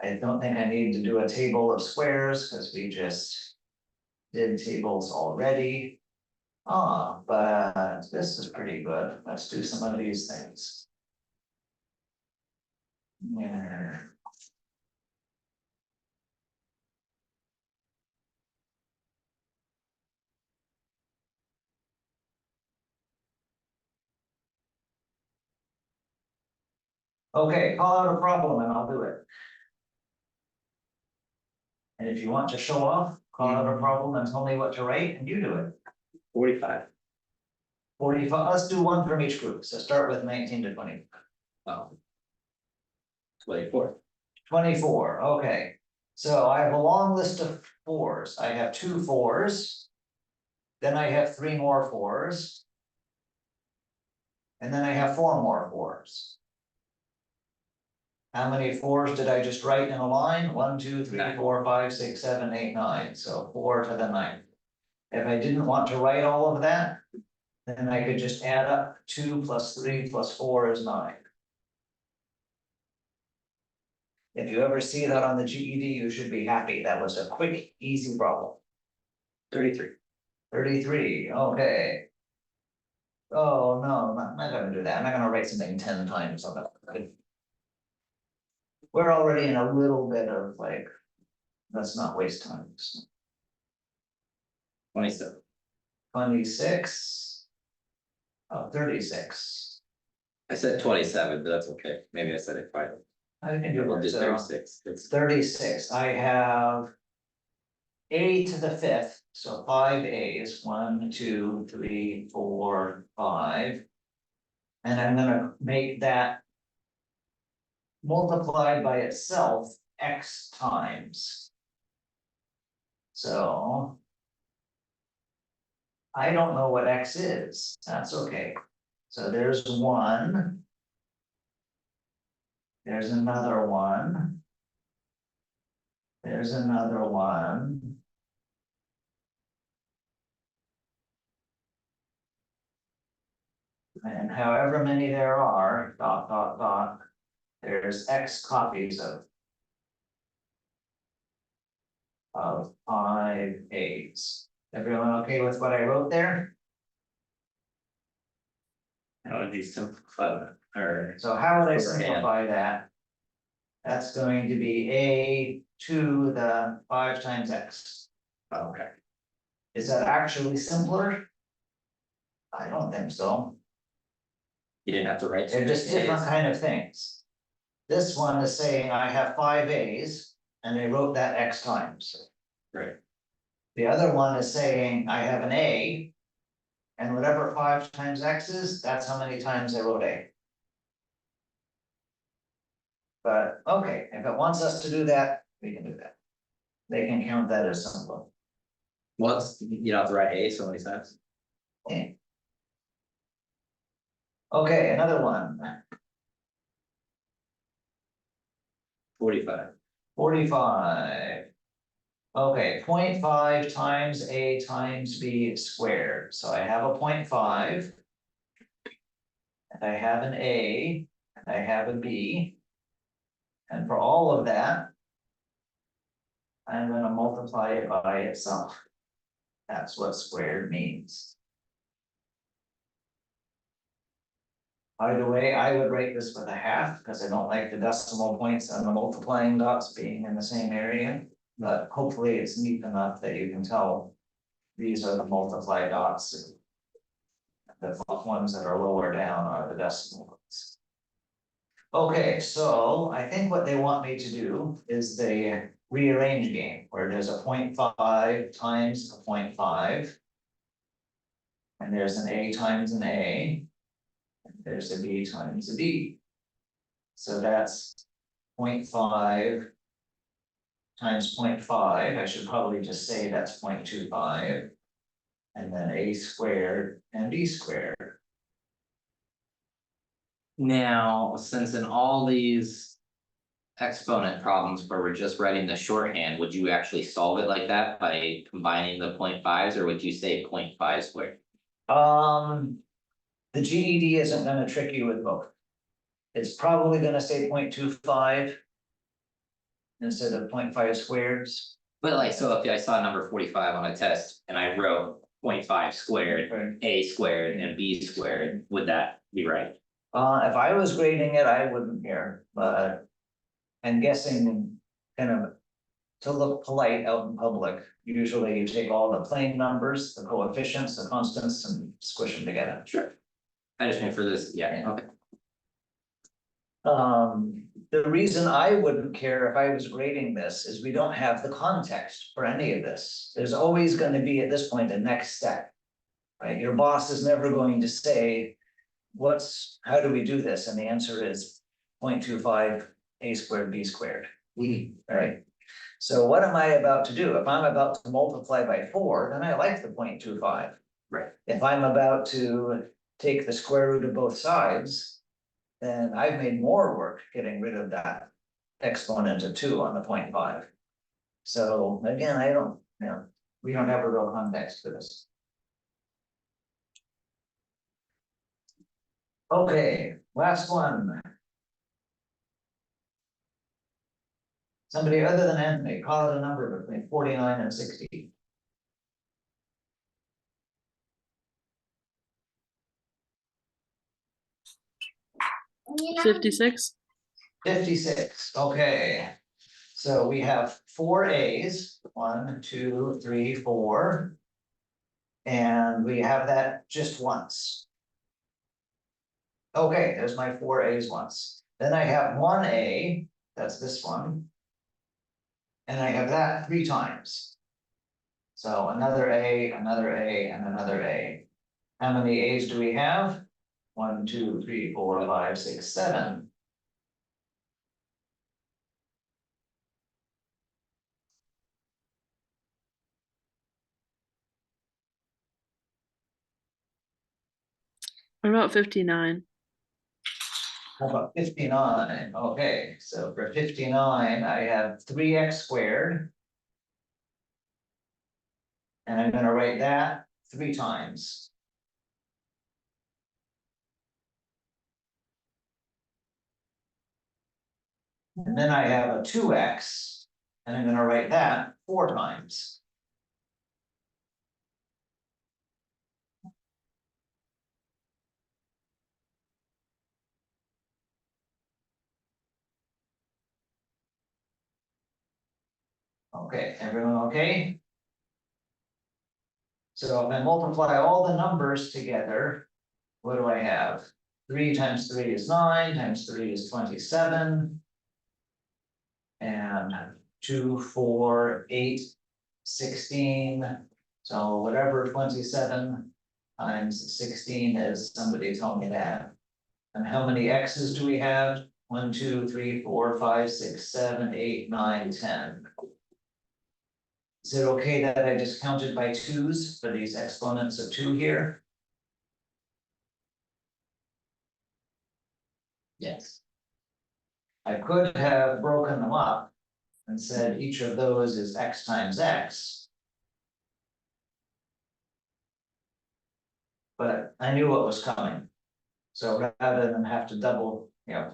Speaker 1: I don't think I need to do a table of squares because we just did tables already. But this is pretty good. Let's do some of these things. Yeah. Okay, call out a problem and I'll do it. And if you want to show off, call out a problem and tell me what to write and you do it.
Speaker 2: 45.
Speaker 1: 45, let's do one from each group. So start with 19 to 20.
Speaker 2: Oh. 24.
Speaker 1: 24, okay. So I have a long list of 4s. I have 2 4s. Then I have 3 more 4s. And then I have 4 more 4s. How many 4s did I just write in a line? 1, 2, 3, 4, 5, 6, 7, 8, 9. So 4 to the 9th. If I didn't want to write all of that, then I could just add up 2 plus 3 plus 4 is 9. If you ever see that on the GED, you should be happy. That was a quick, easy problem.
Speaker 2: 33.
Speaker 1: 33, okay. Oh, no, I'm not gonna do that. I'm not gonna write something 10 times on that. We're already in a little bit of like, let's not waste time.
Speaker 2: 27.
Speaker 1: 26. 36.
Speaker 2: I said 27, but that's okay. Maybe I said it right.
Speaker 1: I can do
Speaker 2: We'll
Speaker 1: it.
Speaker 2: do
Speaker 1: So
Speaker 2: 36. It's
Speaker 1: 36, I have a to the 5th, so 5 A's, 1, 2, 3, 4, 5. And I'm gonna make that multiplied by itself x times. So I don't know what x is, that's okay. So there's 1. There's another 1. There's another 1. And however many there are, dot, dot, dot, there's X copies of 5 A's. Everyone okay with what I wrote there?
Speaker 2: how would you simplify or
Speaker 1: So how would I
Speaker 2: Overhand.
Speaker 1: simplify that? That's going to be A to the 5 times X.
Speaker 2: okay.
Speaker 1: Is that actually simpler? I don't think so.
Speaker 2: You didn't have to write.
Speaker 1: They're just different
Speaker 2: A's.
Speaker 1: kind of things. This one is saying I have 5 A's and I wrote that X times.
Speaker 2: Right.
Speaker 1: The other one is saying I have an A. And whatever 5 times X is, that's how many times I wrote A. But okay, if it wants us to do that, we can do that. They can count that as simple.
Speaker 2: Once you don't have to write A so many times.
Speaker 1: Okay. Okay, another one.
Speaker 2: 45.
Speaker 1: 45. Okay, 0.5 times A times B squared. So I have a 0.5. And I have an A, and I have a B. And for all of that, I'm gonna multiply it by itself. That's what squared means. By the way, I would write this with a half because I don't like the decimal points and the multiplying dots being in the same area. But hopefully it's neat enough that you can tell these are the multiply dots. The ones that are lower down are the decimal points. Okay, so I think what they want me to do is the rearrange game where there's a 0.5 times a 0.5. And there's an A times an A. And there's a B times a B. So that's 0.5 times 0.5. I should probably just say that's 0.25. And then A squared and B squared.
Speaker 2: Now, since in all these exponent problems where we're just writing the shorthand, would you actually solve it like that by combining the 0.5s, or would you say 0.5 squared?
Speaker 1: The GED isn't gonna trick you with both. It's probably gonna say 0.25 instead of 0.5 squares.
Speaker 2: But like, so if I saw number 45 on a test and I wrote 0.5 squared,
Speaker 1: Right.
Speaker 2: A squared and B squared, would that be right?
Speaker 1: If I was grading it, I wouldn't care, but I'm guessing kind of to look polite out in public, usually you take all the plain numbers, the coefficients, the constants, and squish them together.
Speaker 2: Sure. I just meant for this, yeah, okay.
Speaker 1: The reason I wouldn't care if I was grading this is we don't have the context for any of this. There's always gonna be at this point a next step. Right, your boss is never going to say, how do we do this? And the answer is 0.25 A squared B squared. Right, so what am I about to do? If I'm about to multiply by 4, then I like the 0.25.
Speaker 2: Right.
Speaker 1: If I'm about to take the square root of both sides, then I've made more work getting rid of that exponent of 2 on the 0.5. So again, we don't have a real context for this. Okay, last one. Somebody other than Anthony, call it a number between 49 and 60.
Speaker 5: You know,
Speaker 3: 56.
Speaker 1: 56, okay. So we have 4 A's, 1, 2, 3, 4. And we have that just once. Okay, there's my 4 A's once. Then I have 1 A, that's this one. And I have that 3 times. So another A, another A, and another A. How many A's do we have? 1, 2, 3, 4, 5, 6, 7.
Speaker 3: What about 59?
Speaker 1: How about 59? Okay, so for 59, I have 3x squared. And I'm gonna write that 3 times. And then I have a 2x, and I'm gonna write that 4 times. Okay, everyone okay? So if I multiply all the numbers together, what do I have? 3 times 3 is 9, times 3 is 27. And 2, 4, 8, 16. So whatever 27 times 16 is, somebody tell me that. And how many x's do we have? 1, 2, 3, 4, 5, 6, 7, 8, 9, 10. Is it okay that I just counted by 2's for these exponents of 2 here?
Speaker 2: Yes.
Speaker 1: I could have broken them up and said each of those is x times x. But I knew what was coming. So rather than have to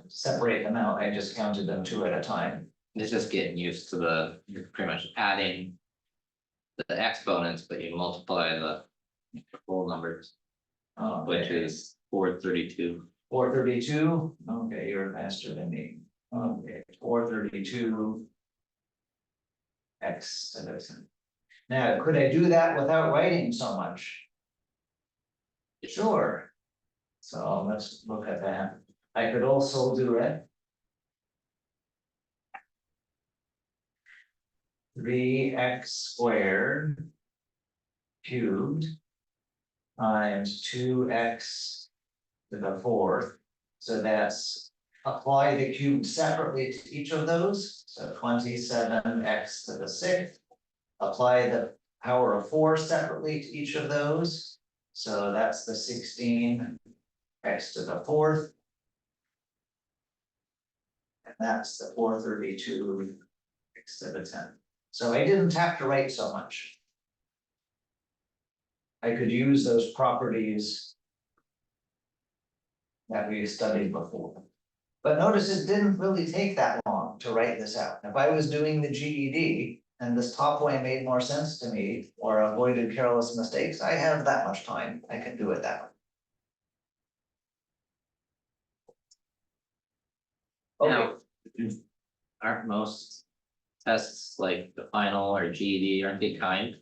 Speaker 1: separate them out, I just counted them 2 at a time.
Speaker 2: It's just getting used to you're pretty much adding the exponents, but you multiply the whole numbers, which is 432.
Speaker 1: 432, okay, you're faster than me. Okay, 432. X to this. Now, could I do that without writing so much? Sure. So let's look at that. I could also do it. 3x² cubed times 2x to the fourth. So that's apply the cube separately to each of those. So 27x to the sixth. Apply the power of 4 separately to each of those. So that's the 16 x to the fourth. And that's the 432 x to the 10. So I didn't have to write so much. I could use those properties that we studied before. But notice it didn't really take that long to write this out. If I was doing the GED and this top way made more sense to me or avoided careless mistakes, I have that much time, I can do it that way. Okay,
Speaker 2: Now, aren't most tests like the final or GED, aren't they timed?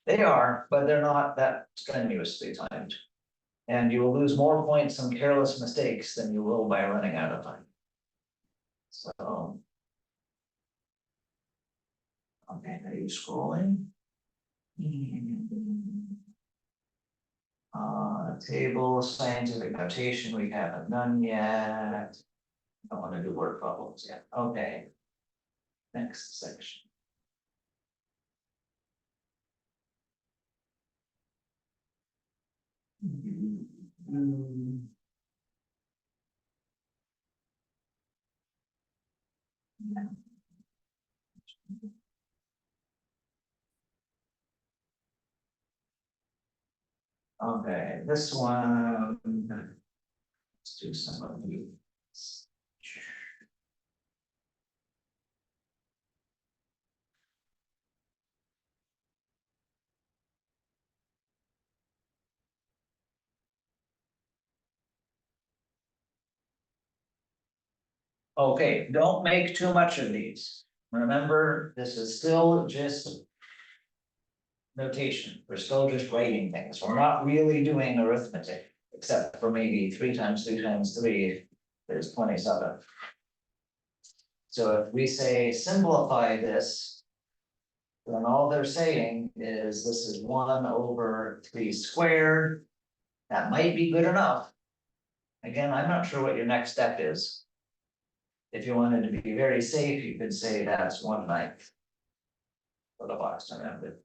Speaker 1: they are, but they're not that strenuously timed. And you will lose more points on careless mistakes than you will by running out of time. So. Okay, are you scrolling? Table, scientific notation, we haven't done yet. Don't want to do word problems yet, okay. Next section. Okay, this one. Let's do some of these. Okay, don't make too much of these. Remember, this is still just notation. We're still just writing things. We're not really doing arithmetic, except for maybe 3 times 3 times 3, there's 27. So if we say simplify this, then all they're saying is this is 1/3 squared. That might be good enough. Again, I'm not sure what your next step is. If you wanted to be very safe, you could say that's 1/9. For the Boston method.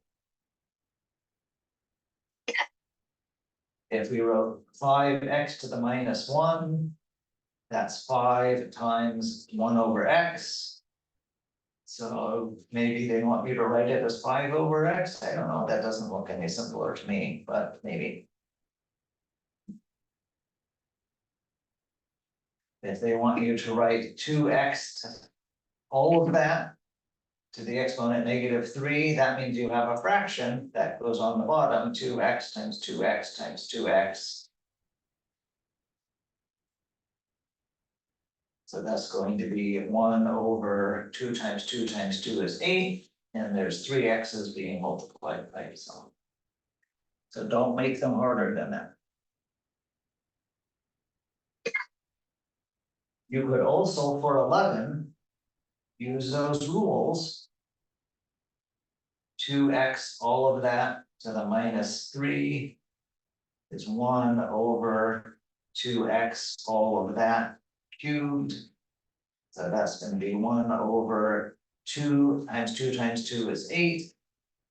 Speaker 1: If we wrote 5x to the -1, that's 5 times 1/x. So maybe they want me to write it as 5/x, I don't know, that doesn't look any simpler to me, but maybe. If they want you to write 2x, all of that. To the exponent -3, that means you have a fraction that goes on the bottom, 2x times 2x times 2x. So that's going to be 1/2 times 2 times 2 is 8, and there's 3 x's being multiplied by itself. So don't make them harder than that. You could also, for 11, use those rules. 2x, all of that to the -3 is 1/2x, all of that cubed. So that's gonna be 1/2 times 2 times 2 is 8.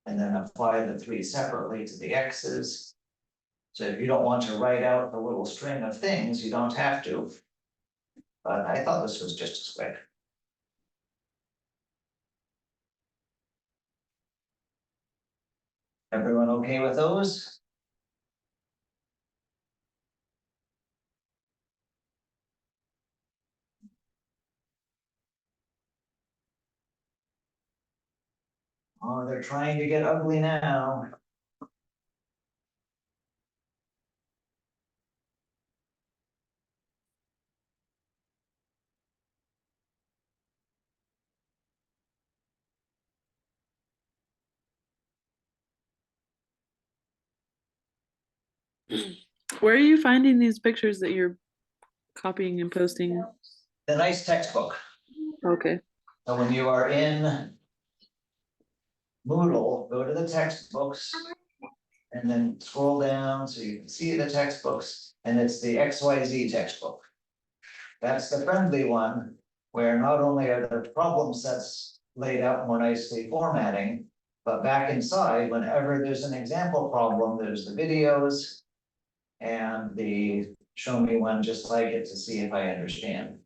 Speaker 1: And then apply the 3 separately to the x's. So if you don't want to write out the little string of things, you don't have to. But I thought this was just as quick. Everyone okay with those? Oh, they're trying to get ugly now.
Speaker 3: Where are you finding these pictures that you're copying and posting?
Speaker 1: The nice textbook.
Speaker 3: Okay.
Speaker 1: So when you are in Moodle, go to the textbooks. And then scroll down so you can see the textbooks, and it's the XYZ textbook. That's the friendly one, where not only are the problem sets laid out more nicely formatting, but back inside, whenever there's an example problem, there's the videos. And the show me one just like it to see if I understand.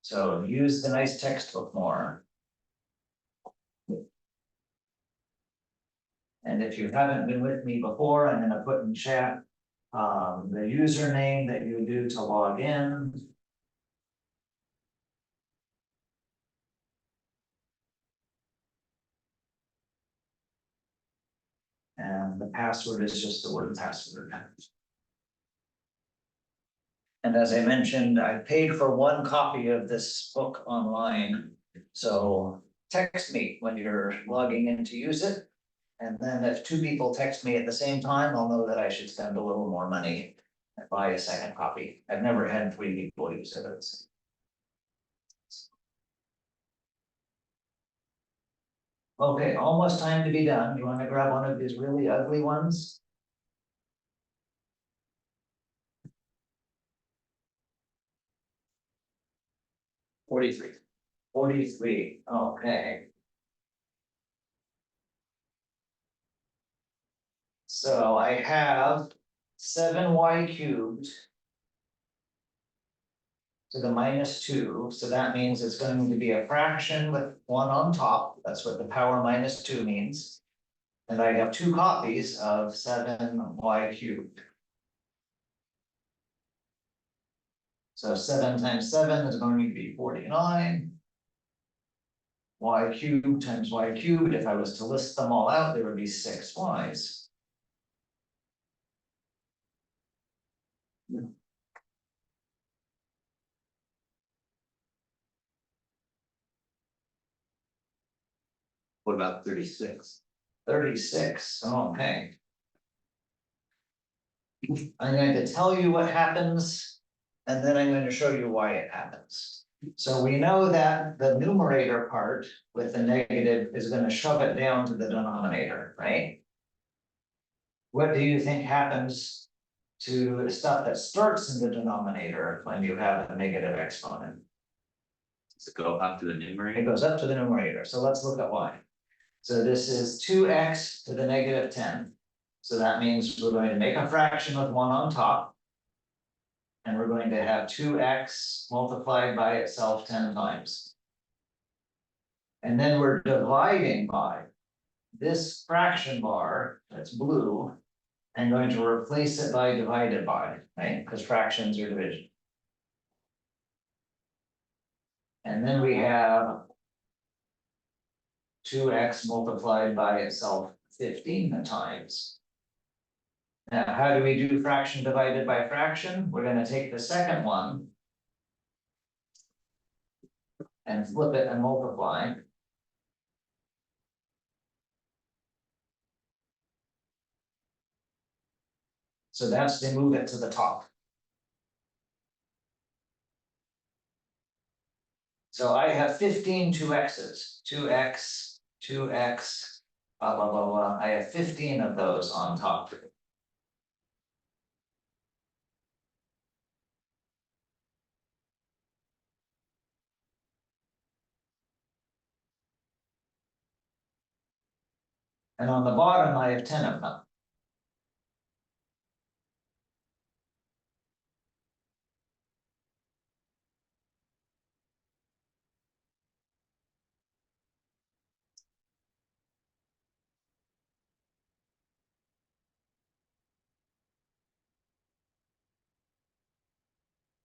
Speaker 1: So use the nice textbook more. And if you haven't been with me before, I'm gonna put in chat the username that you do to log in. And the password is just the word password. And as I mentioned, I paid for one copy of this book online. So text me when you're logging in to use it. And then if two people text me at the same time, I'll know that I should spend a little more money and buy a second copy. I've never had three people use it. Okay, almost time to be done. You want to grab one of these really ugly ones?
Speaker 2: $43.
Speaker 1: 43, okay. So I have 7y cubed to the -2, so that means it's going to be a fraction with one on top. That's what the power -2 means. And I have two copies of 7y cubed. So 7 times 7 is going to be 49. Y cubed times y cubed, if I was to list them all out, there would be 6 y's.
Speaker 2: What about 36?
Speaker 1: 36, okay. I'm going to tell you what happens, and then I'm going to show you why it happens. So we know that the numerator part with the negative is going to shove it down to the denominator, right? What do you think happens to stuff that starts in the denominator when you have a negative exponent?
Speaker 2: Does it go up to the
Speaker 1: It
Speaker 2: numerator?
Speaker 1: goes up to the numerator, so let's look at why. So this is 2x to the -10. So that means we're going to make a fraction with one on top. And we're going to have 2x multiplied by itself 10 times. And then we're dividing by this fraction bar that's blue. And going to replace it by divided by, right? Because fractions are division. And then we have 2x multiplied by itself 15 times. Now, how do we do fraction divided by fraction? We're going to take the second one and flip it and multiply. So that's to move it to the top. So I have 15 2x's, 2x, 2x, blah, blah, blah, blah. I have 15 of those on top. And on the bottom, I have 10 of them.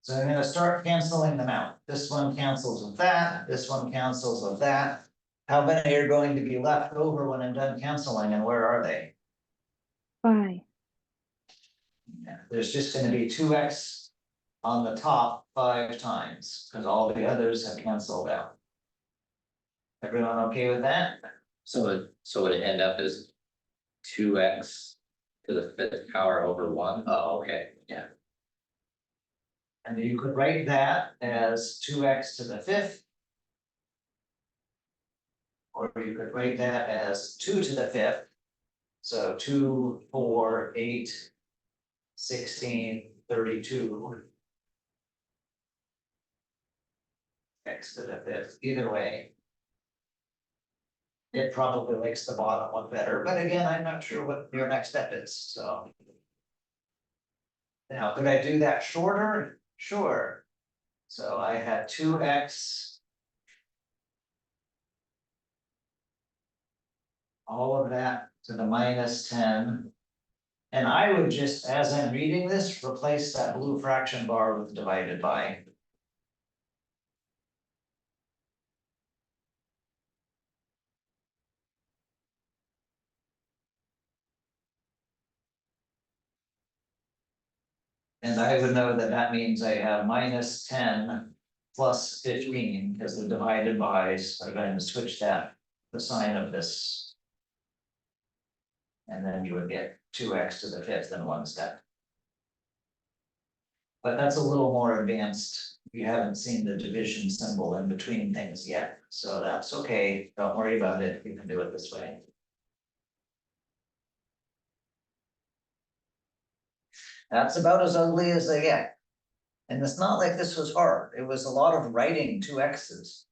Speaker 1: So I'm gonna start canceling them out. This one cancels with that, this one cancels with that. How many are going to be left over when I'm done canceling and where are they?
Speaker 6: 5.
Speaker 1: There's just gonna be 2x on the top 5 times, because all the others have canceled out. Everyone okay with that?
Speaker 2: So would it end up as 2x to the 5th power over 1? Oh, okay, yeah.
Speaker 1: And you could write that as 2x to the 5th. Or you could write that as 2 to the 5th. So 2, 4, 8, 16, 32. X to the 5th, either way. It probably likes the bottom one better, but again, I'm not sure what your next step is, so. Now, could I do that shorter? Sure. So I had 2x. All of that to the -10. And I would just, as I'm reading this, replace that blue fraction bar with divided by. And I would know that that means I have -10 plus 15, because the divided bys are going to switch that, the sign of this. And then you would get 2x to the 5th in one step. But that's a little more advanced. We haven't seen the division symbol in between things yet, so that's okay. Don't worry about it. You can do it this way. That's about as ugly as they get. And it's not like this was hard. It was a lot of writing 2 x's.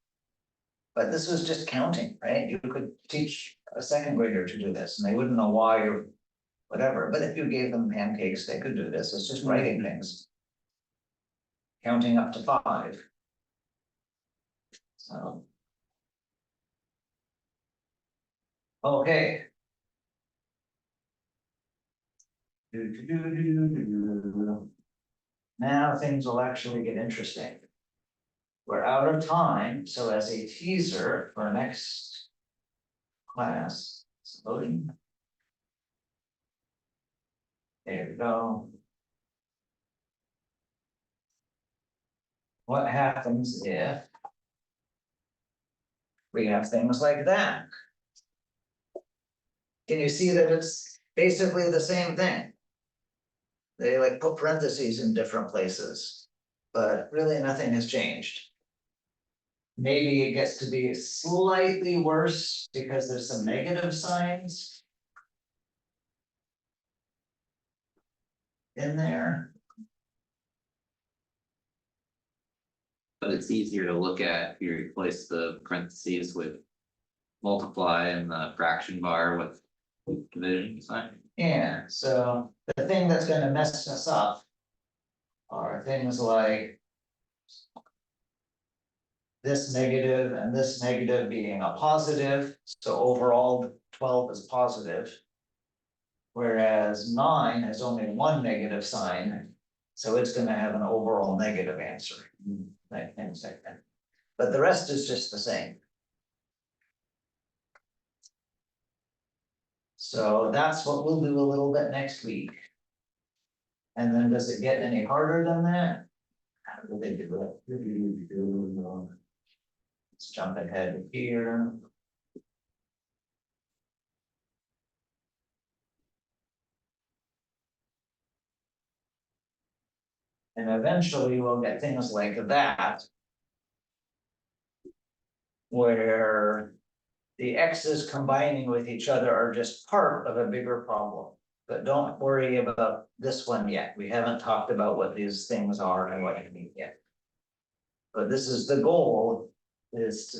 Speaker 1: But this was just counting, right? You could teach a second grader to do this and they wouldn't know why or whatever. But if you gave them pancakes, they could do this. It's just writing things. Counting up to 5. So. Okay. Now things will actually get interesting. We're out of time, so as a teaser for next class, it's loading. There we go. What happens if we have things like that? Can you see that it's basically the same thing? They like put parentheses in different places, but really nothing has changed. Maybe it gets to be slightly worse because there's some negative signs in there.
Speaker 2: But it's easier to look at if you replace the parentheses with multiply and the fraction bar with division sign.
Speaker 1: Yeah, so the thing that's gonna mess us up are things like this negative and this negative being a positive, so overall 12 is positive. Whereas 9 has only one negative sign, so it's gonna have an overall negative answer. Like things like that. But the rest is just the same. So that's what we'll do a little bit next week. And then does it get any harder than that? How do they do it? Let's jump ahead here. And eventually we'll get things like that. Where the x's combining with each other are just part of a bigger problem. But don't worry about this one yet. We haven't talked about what these things are and what you mean yet. But this is the goal, is to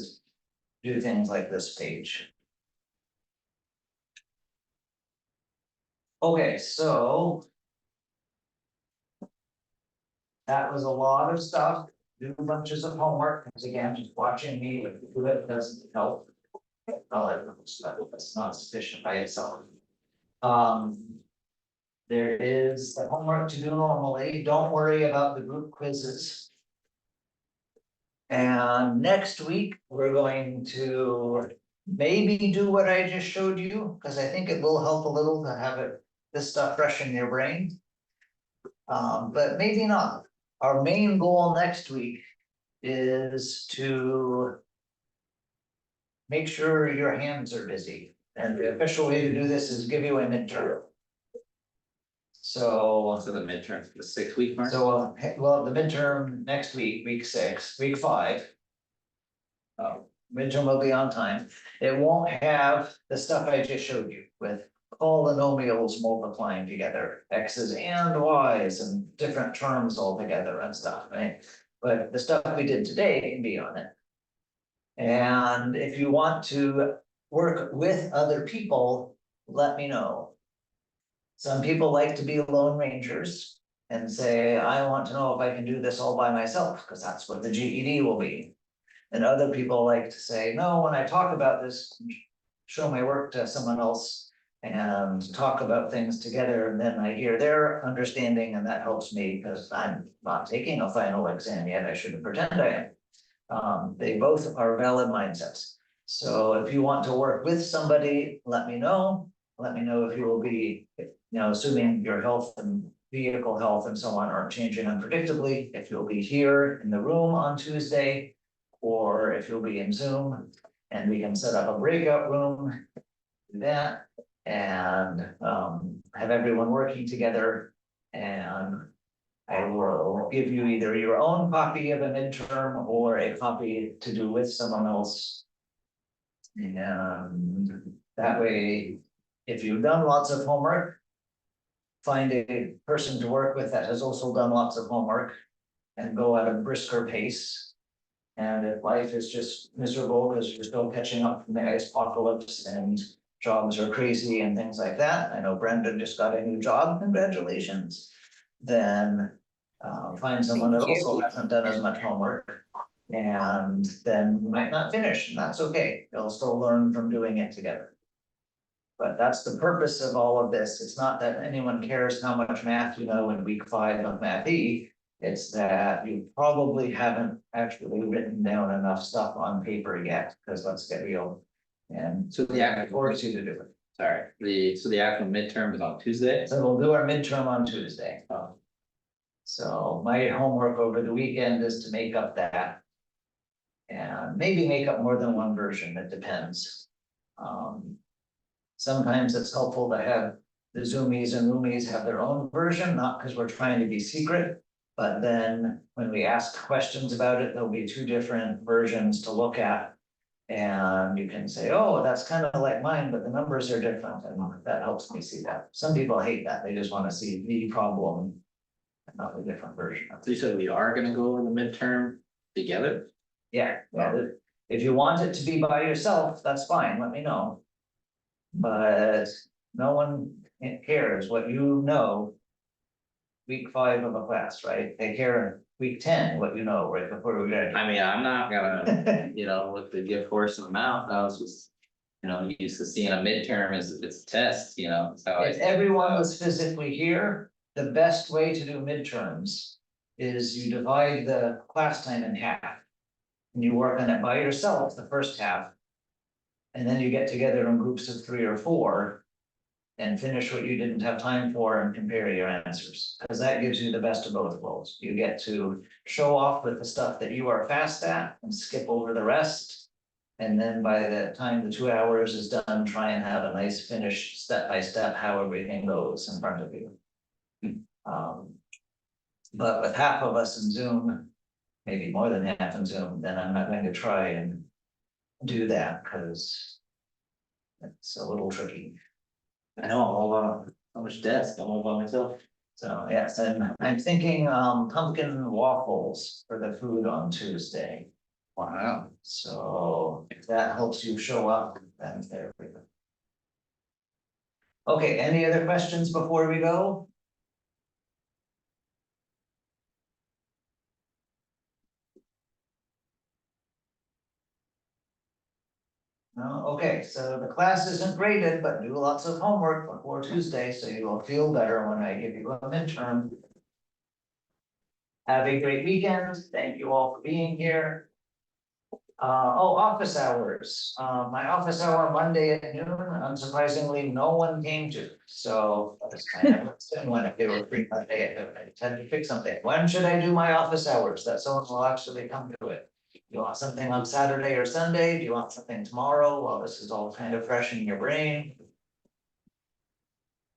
Speaker 1: do things like this page. Okay, so. That was a lot of stuff. Do bunches of homework, because again, just watching me do it doesn't help. Well, that's not sufficient by itself. There is the homework to do normally, don't worry about the group quizzes. And next week, we're going to maybe do what I just showed you, because I think it will help a little to have it, this stuff fresh in your brain. But maybe not. Our main goal next week is to make sure your hands are busy. And the official way to do this is give you a midterm. So,
Speaker 2: So the midterm, the 6 week mark.
Speaker 1: so, well, the midterm next week, week 5. Midterm will be on time. It won't have the stuff I just showed you with polynomials multiplying together, x's and y's and different terms all together and stuff, right? But the stuff we did today can be on it. And if you want to work with other people, let me know. Some people like to be lone rangers and say, I want to know if I can do this all by myself, because that's what the GED will be. And other people like to say, no, when I talk about this, show my work to someone else and talk about things together, and then I hear their understanding, and that helps me because I'm not taking a final exam yet. I shouldn't pretend I am. They both are valid mindsets. So if you want to work with somebody, let me know. Let me know if you will be, assuming your health and vehicle health and so on aren't changing unpredictably, if you'll be here in the room on Tuesday, or if you'll be in Zoom, and we can set up a breakout room, do that, and have everyone working together. And I will give you either your own copy of a midterm or a copy to do with someone else. And that way, if you've done lots of homework, find a person to work with that has also done lots of homework and go at a brisker pace. And if life is just miserable because you're still catching up from the ice apocalypse and jobs are crazy and things like that, I know Brendan just got a new job, congratulations. Then find someone that also hasn't done as much homework. And then you might not finish, and that's okay, they'll still learn from doing it together. But that's the purpose of all of this. It's not that anyone cares how much math you know in week 5 of Math E. It's that you probably haven't actually written down enough stuff on paper yet, because let's get real. And
Speaker 2: So the
Speaker 1: I
Speaker 2: actual,
Speaker 1: force you to do it.
Speaker 2: sorry, the actual midterm is on Tuesday.
Speaker 1: So we'll do our midterm on Tuesday. So my homework over the weekend is to make up that. And maybe make up more than one version, it depends. Sometimes it's helpful to have the Zoomies and Roomies have their own version, not because we're trying to be secret. But then when we ask questions about it, there'll be 2 different versions to look at. And you can say, oh, that's kind of like mine, but the numbers are different, and that helps me see that. Some people hate that, they just want to see the problem. Not a different version of it.
Speaker 2: So you said we are gonna go over the midterm together?
Speaker 1: Yeah, if you want it to be by yourself, that's fine, let me know. But no one cares what you know. Week 5 of a class, right? They care week 10, what you know, right before we graduate.
Speaker 2: I mean, I'm not gonna, look to give horse in the mouth, I was just. Used to seeing a midterm as it's a test, so.
Speaker 1: If everyone was physically here, the best way to do midterms is you divide the class time in half. And you work on it by yourself the first half. And then you get together in groups of 3 or 4. And finish what you didn't have time for and compare your answers, because that gives you the best of both worlds. You get to show off with the stuff that you are fast at and skip over the rest. And then by the time the 2 hours is done, try and have a nice finish step by step, how everything goes in front of you. But with half of us in Zoom, maybe more than half in Zoom, then I'm not going to try and do that because it's a little tricky.
Speaker 2: I know, all how much desk, I'm all by myself.
Speaker 1: So, yes, and I'm thinking pumpkin waffles for the food on Tuesday.
Speaker 2: Wow.
Speaker 1: So if that helps you show up, then there we go. Okay, any other questions before we go? No, okay, so the class isn't graded, but do lots of homework before Tuesday, so you will feel better when I give you a midterm. Have a great weekend. Thank you all for being here. Office hours. My office hour Monday at noon, unsurprisingly, no one came to, so I was kind of when if they were free Monday, I tend to pick something. When should I do my office hours? That someone will actually come to it. You want something on Saturday or Sunday? Do you want something tomorrow? Well, this is all kind of fresh in your brain.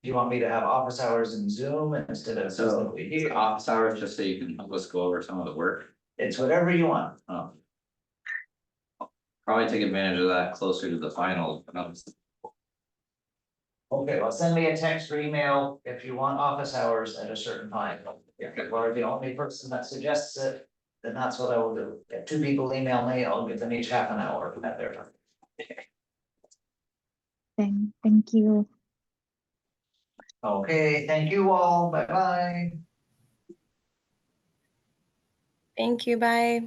Speaker 1: Do you want me to have office hours in Zoom instead of
Speaker 2: So
Speaker 1: physically here?
Speaker 2: office hours, just so you can help us go over some of the work.
Speaker 1: It's whatever you want.
Speaker 2: Probably take advantage of that closer to the final.
Speaker 1: Okay, well, send me a text or email if you want office hours at a certain time. If you are the only person that suggests it, then that's what I will do. If two people email me, I'll give them each half an hour at their time.
Speaker 6: Thank you.
Speaker 1: Okay, thank you all. Bye bye.
Speaker 4: Thank you, bye.